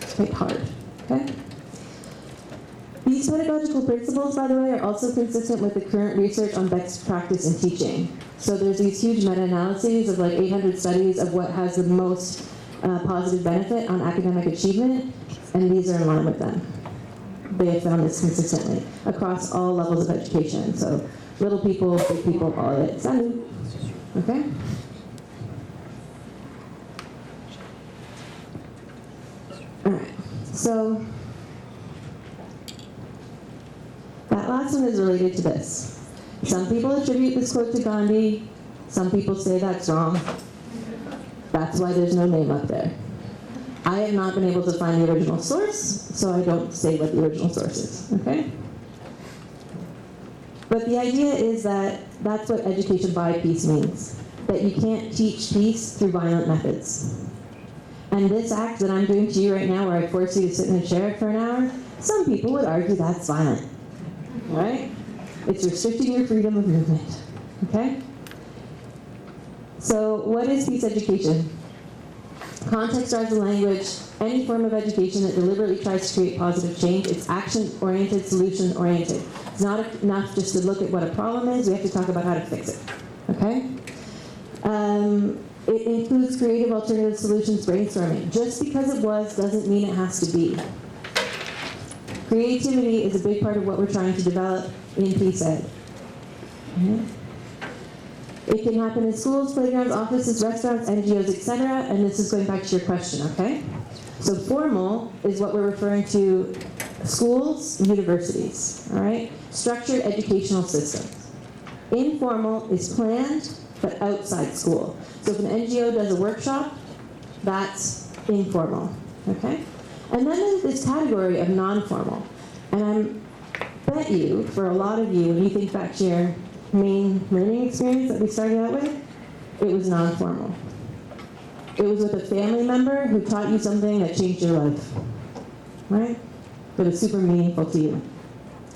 Speaker 1: It's quite hard, okay? These pedagogical principles, by the way, are also consistent with the current research on best practice in teaching. So there's these huge meta-analyses of like 800 studies of what has the most positive benefit on academic achievement, and these are in line with them. They have found this consistently across all levels of education. So little people, big people, all of it. Salut. Okay? All right. So that last one is related to this. Some people attribute this quote to Gandhi. Some people say that's wrong. That's why there's no name up there. I have not been able to find the original source, so I don't say what the original source is, okay? But the idea is that that's what education by peace means, that you can't teach peace through violent methods. And this act that I'm doing to you right now, where I force you to sit in a chair for an hour, some people would argue that's violent, right? It's restricting your freedom of movement, okay? So what is peace education? Context drives the language. Any form of education that deliberately tries to create positive change, it's action-oriented, solution-oriented. It's not enough just to look at what a problem is. We have to talk about how to fix it, okay? It includes creative alternative solutions brainstorming. Just because it was doesn't mean it has to be. Creativity is a big part of what we're trying to develop in peace ed. Okay? It can happen in schools, playgrounds, offices, restaurants, NGOs, etc. And this is going back to your question, okay? So formal is what we're referring to schools, universities, all right? Structured educational systems. Informal is planned, but outside school. So if an NGO does a workshop, that's informal, okay? And then there's this category of non-formal. And I bet you, for a lot of you, when you think back to your main learning experience that we started out with, it was non-formal. It was with a family member who taught you something that changed your life, right? That was super meaningful to you.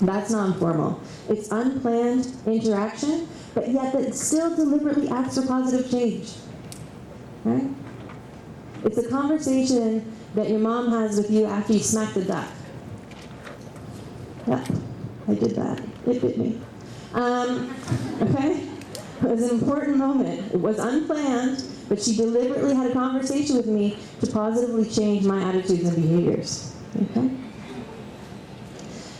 Speaker 1: That's non-formal. It's unplanned interaction, but yet that still deliberately acts for positive change, right? It's a conversation that your mom has with you after you smack the duck. Yeah, I did that. It bit me. Okay? It was an important moment. It was unplanned, but she deliberately had a conversation with me to positively change my attitudes and behaviors. Okay?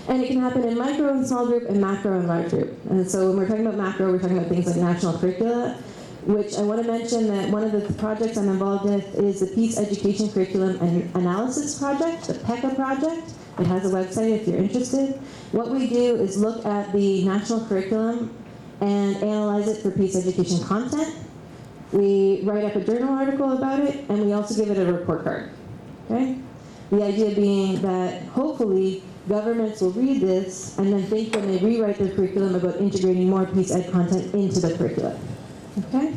Speaker 1: And it can happen in micro and small group and macro and large group. And so when we're talking about macro, we're talking about things like national curricula, which I want to mention that one of the projects I'm involved with is the Peace Education Curriculum and Analysis Project, the PECA project. It has a website if you're interested. What we do is look at the national curriculum and analyze it for peace education content. We write up a journal article about it, and we also give it a report card. Okay? The idea being that hopefully governments will read this and then think when they rewrite their curriculum about integrating more peace ed content into the curriculum. Okay?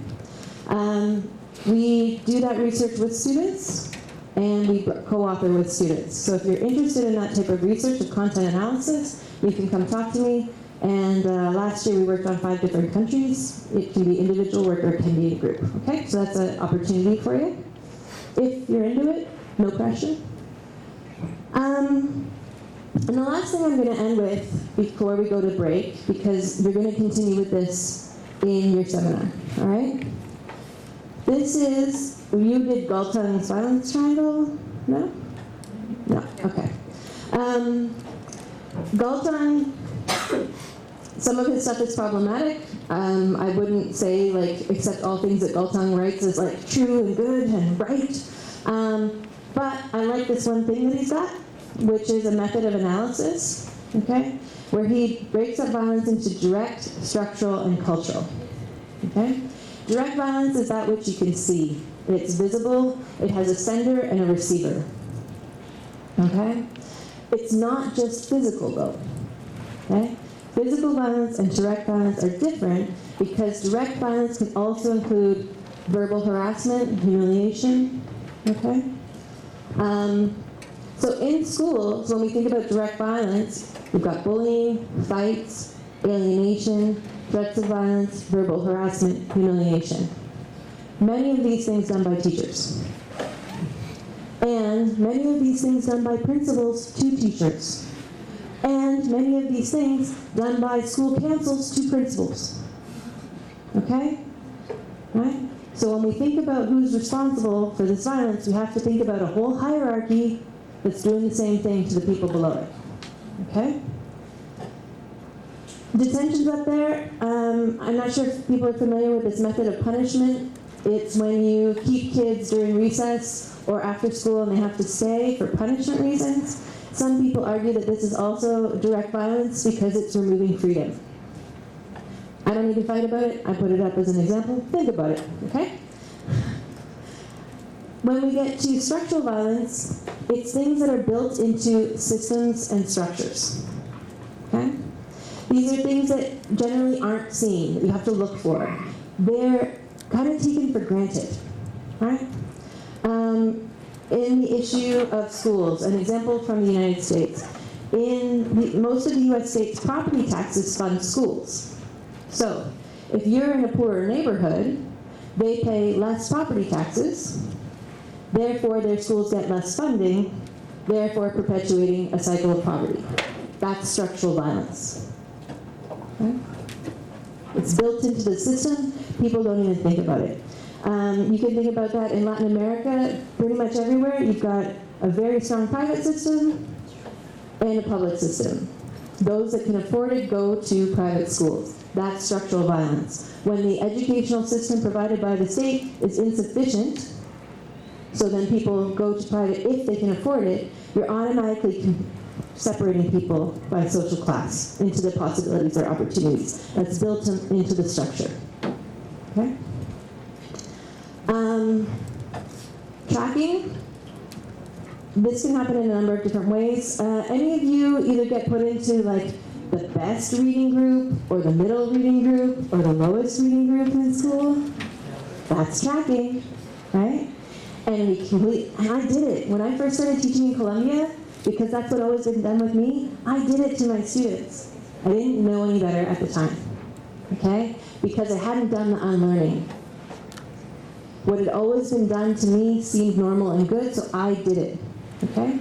Speaker 1: We do that research with students, and we co-author with students. So if you're interested in that type of research of content analysis, you can come talk to me. And last year we worked on 5 different countries. It can be individual work or it can be a group. Okay, so that's an opportunity for you. If you're into it, no pressure. And the last thing I'm going to end with before we go to break, because we're going to continue with this in your seminar, all right? This is, you did Galtung's violence triangle? No? No, okay. Galtung, some of his stuff is problematic. I wouldn't say, like, accept all things that Galtung writes as, like, true and good and right. But I like this one thing that he's got, which is a method of analysis, okay, where he breaks up violence into direct, structural, and cultural, okay? Direct violence is that which you can see. It's visible, it has a sender and a receiver, okay? It's not just physical, though, okay? Physical violence and direct violence are different because direct violence can also include verbal harassment, humiliation, okay? So in schools, when we think about direct violence, we've got bullying, fights, alienation, threats of violence, verbal harassment, humiliation. Many of these things done by teachers. And many of these things done by principals to teachers. And many of these things done by school councils to principals. Okay? Right? So when we think about who's responsible for this violence, we have to think about a whole hierarchy that's doing the same thing to the people below it. Okay? Detention's up there. I'm not sure if people are familiar with this method of punishment. It's when you keep kids during recess or after school and they have to stay for punishment reasons. Some people argue that this is also direct violence because it's removing freedom. I don't need to fight about it. I put it up as an example. Think about it, okay? When we get to structural violence, it's things that are built into systems and structures, okay? These are things that generally aren't seen, that you have to look for. They're kind of taken for granted, right? In the issue of schools, an example from the United States. Most of the U.S. states, property taxes fund schools. So, if you're in a poorer neighborhood, they pay less property taxes, therefore their schools get less funding, therefore perpetuating a cycle of poverty. That's structural violence. Okay? It's built into the system, people don't even think about it. You can think about that in Latin America, pretty much everywhere. You've got a very strong private system and a public system. Those that can afford it go to private schools. That's structural violence. When the educational system provided by the state is insufficient, so then people go to private if they can afford it, you're automatically separating people by social class into the possibilities or opportunities. That's built into the structure. Okay? Tracking. This can happen in a number of different ways. Any of you either get put into like the best reading group or the middle reading group or the lowest reading group in school? That's tracking, right? And I did it. When I first started teaching in Columbia, because that's what always been done with me, I did it to my students. I didn't know any better at the time, okay? Because I hadn't done the unlearning. What had always been done to me seemed normal and good, so I did it, okay?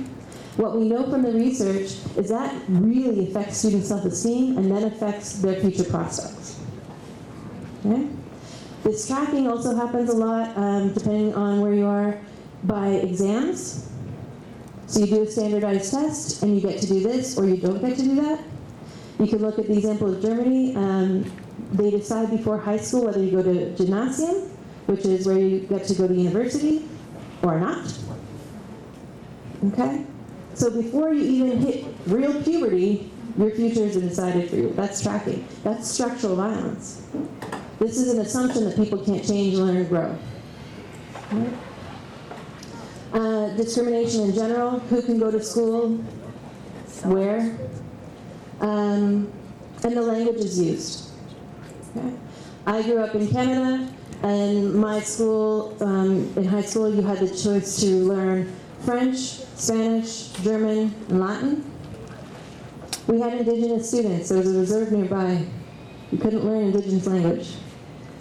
Speaker 1: What we know from the research is that really affects student self-esteem and then affects their future prospects, okay? This tracking also happens a lot, depending on where you are, by exams. So you do a standardized test, and you get to do this, or you don't get to do that. You can look at the example of Germany. They decide before high school whether you go to gymnasium, which is where you get to go to university, or not. Okay? So before you even hit real puberty, your future is decided for you. That's tracking. That's structural violence. This is an assumption that people can't change, learn, and grow. discrimination in general, who can go to school, where, and the languages used. Okay? I grew up in Canada, and my school, in high school, you had the choice to learn French, Spanish, German, and Latin. We had Indigenous students. There was a reserve nearby. You couldn't learn Indigenous language.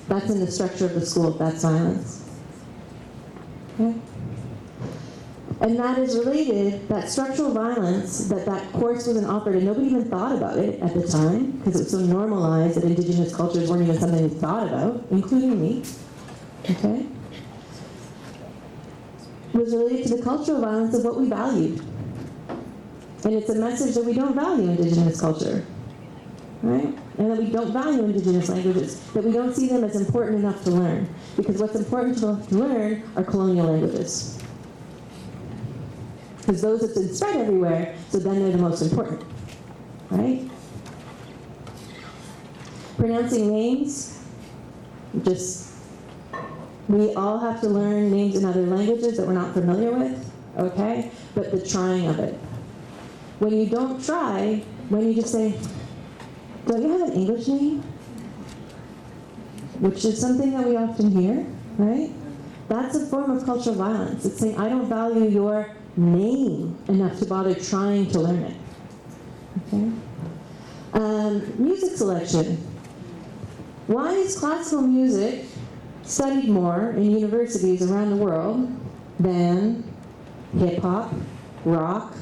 Speaker 1: That's in the structure of the school. That's violence. Okay? And that is related, that structural violence, that course wasn't offered, and nobody even thought about it at the time, because it was so normalized that Indigenous cultures weren't even something we thought about, including me, okay? Was related to the cultural violence of what we valued. And it's a message that we don't value Indigenous culture, right? And that we don't value Indigenous languages, that we don't see them as important enough to learn, because what's important to learn are colonial languages. Because those have been spread everywhere, so then they're the most important, right? Pronouncing names, we all have to learn names in other languages that we're not familiar with, okay? But the trying of it. When you don't try, when you just say, don't you have an English name? Which is something that we often hear, right? That's a form of cultural violence. It's saying, I don't value your name enough to bother trying to learn it. Okay? Music selection. Why is classical music studied more in universities around the world than hip hop, rock,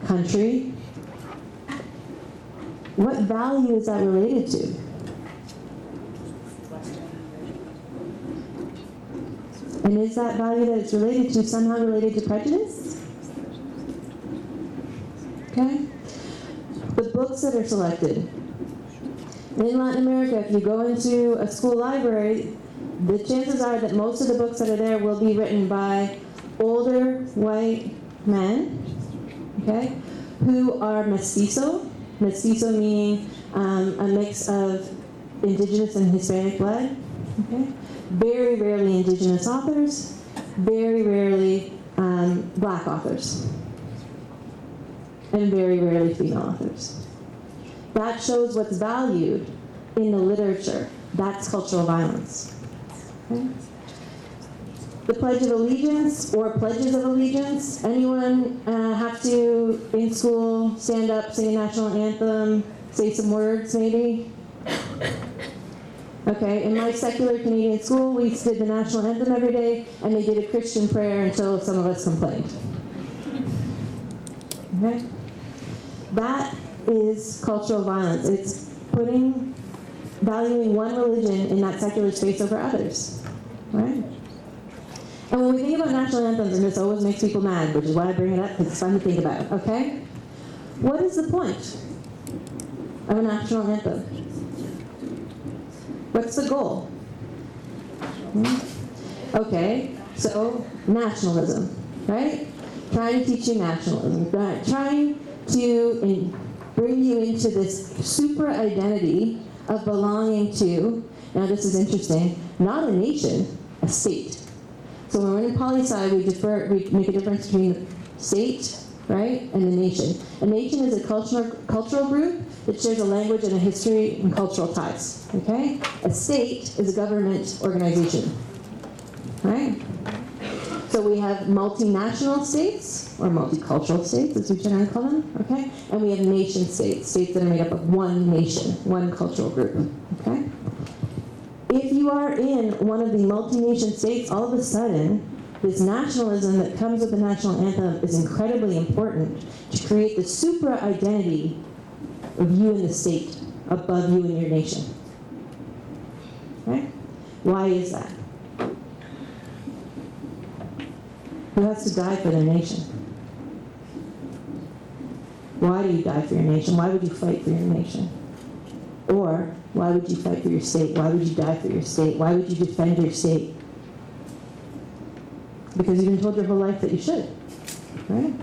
Speaker 1: country? What value is that related to? And is that value that it's related to somehow related to prejudice? Okay? The books that are selected. In Latin America, if you go into a school library, the chances are that most of the books that are there will be written by older white men, okay, who are mestizo. Mestizo meaning a mix of Indigenous and Hispanic blood. Okay? Very rarely Indigenous authors, very rarely Black authors, and very rarely female authors. That shows what's valued in the literature. That's cultural violence. Okay? The Pledge of Allegiance or Pledges of Allegiance. Anyone have to, in school, stand up, sing a national anthem, say some words maybe? Okay, in my secular Canadian school, we did the national anthem every day, and they did a Christian prayer until some of us complained. Okay? That is cultural violence. It's valuing one religion in that secular space over others. Right? And when we think about national anthems, and this always makes people mad, which is why I bring it up, because it's fun to think about, okay? What is the point of a national anthem? What's the goal? Okay, so nationalism, right? Trying to teach you nationalism, trying to bring you into this super identity of belonging to, now this is interesting, not a nation, a state. So when we're in poli-sci, we make a difference between the state, right, and the nation. A nation is a cultural group that shares a language and a history and cultural ties, okay? A state is a government organization, right? So we have multinational states, or multicultural states, as we generally call them, okay? And we have nation states, states that are made up of one nation, one cultural group, okay? If you are in one of the multi-nation states, all of a sudden, this nationalism that comes with the national anthem is incredibly important to create the super identity of you and the state above you and your nation. Right? Why is that? Who has to die for their nation? Why do you die for your nation? Why would you fight for your nation? Or why would you fight for your state? Why would you die for your state? Why would you defend your state? Because you've been told your whole life that you should, right?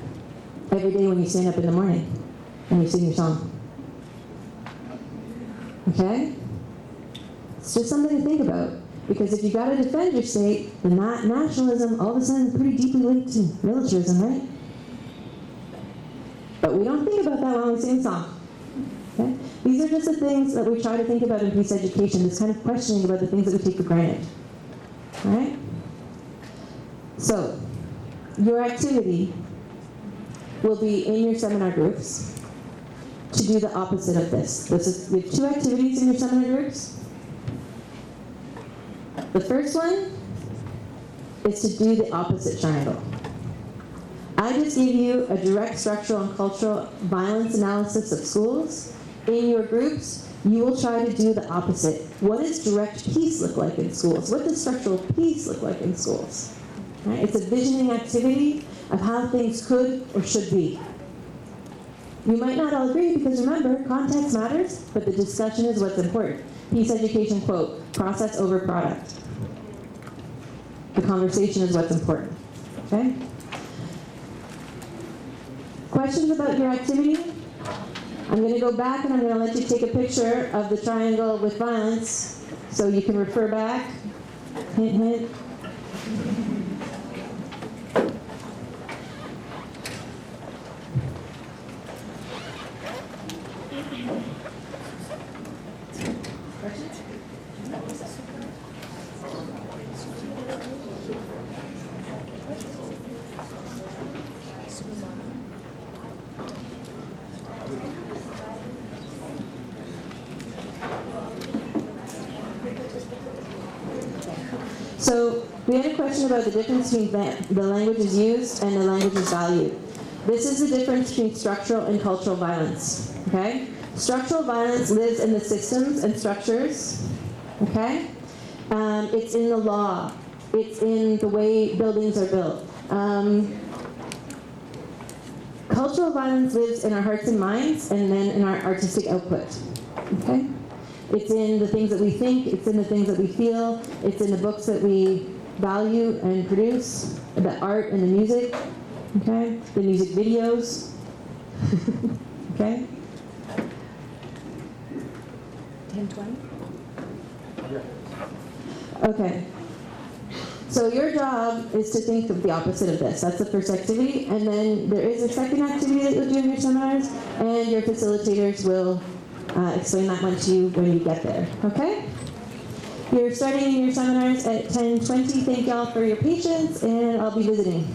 Speaker 1: Every day when you stand up in the morning and you sing your song. Okay? It's just something to think about. Because if you got to defend your state, then that nationalism all of a sudden is pretty deeply linked to militarism, right? But we don't think about that when we sing a song. Okay? These are just the things that we try to think about in peace education, this kind of questioning about the things that we take for granted. All right? So, your activity will be in your seminar groups to do the opposite of this. We have 2 activities in your seminar groups. The first one is to do the opposite triangle. I just gave you a direct structural and cultural violence analysis of schools. In your groups, you will try to do the opposite. What does direct peace look like in schools? What does structural peace look like in schools? Right? It's a visioning activity of how things could or should be. You might not all agree because remember, context matters, but the discussion is what's important. Peace education quote, process over product. The conversation is what's important. Okay? Questions about your activity? I'm going to go back and I'm going to let you take a picture of the triangle with violence so you can refer back. Hint, hint. So we had a question about the difference between the languages used and the languages valued. This is the difference between structural and cultural violence. Okay? Structural violence lives in the systems and structures. Okay? It's in the law. It's in the way buildings are built. Cultural violence lives in our hearts and minds and then in our artistic output. Okay? It's in the things that we think, it's in the things that we feel, it's in the books that we value and produce, the art and the music, okay? The music videos, okay?
Speaker 5: 10:20.
Speaker 1: Okay. So your job is to think of the opposite of this. That's the first activity. And then there is a second activity that you'll do in your seminars, and your facilitators will explain that one to you when you get there. Okay? You're starting your seminars at 10:20. Thank y'all for your patience, and I'll be visiting.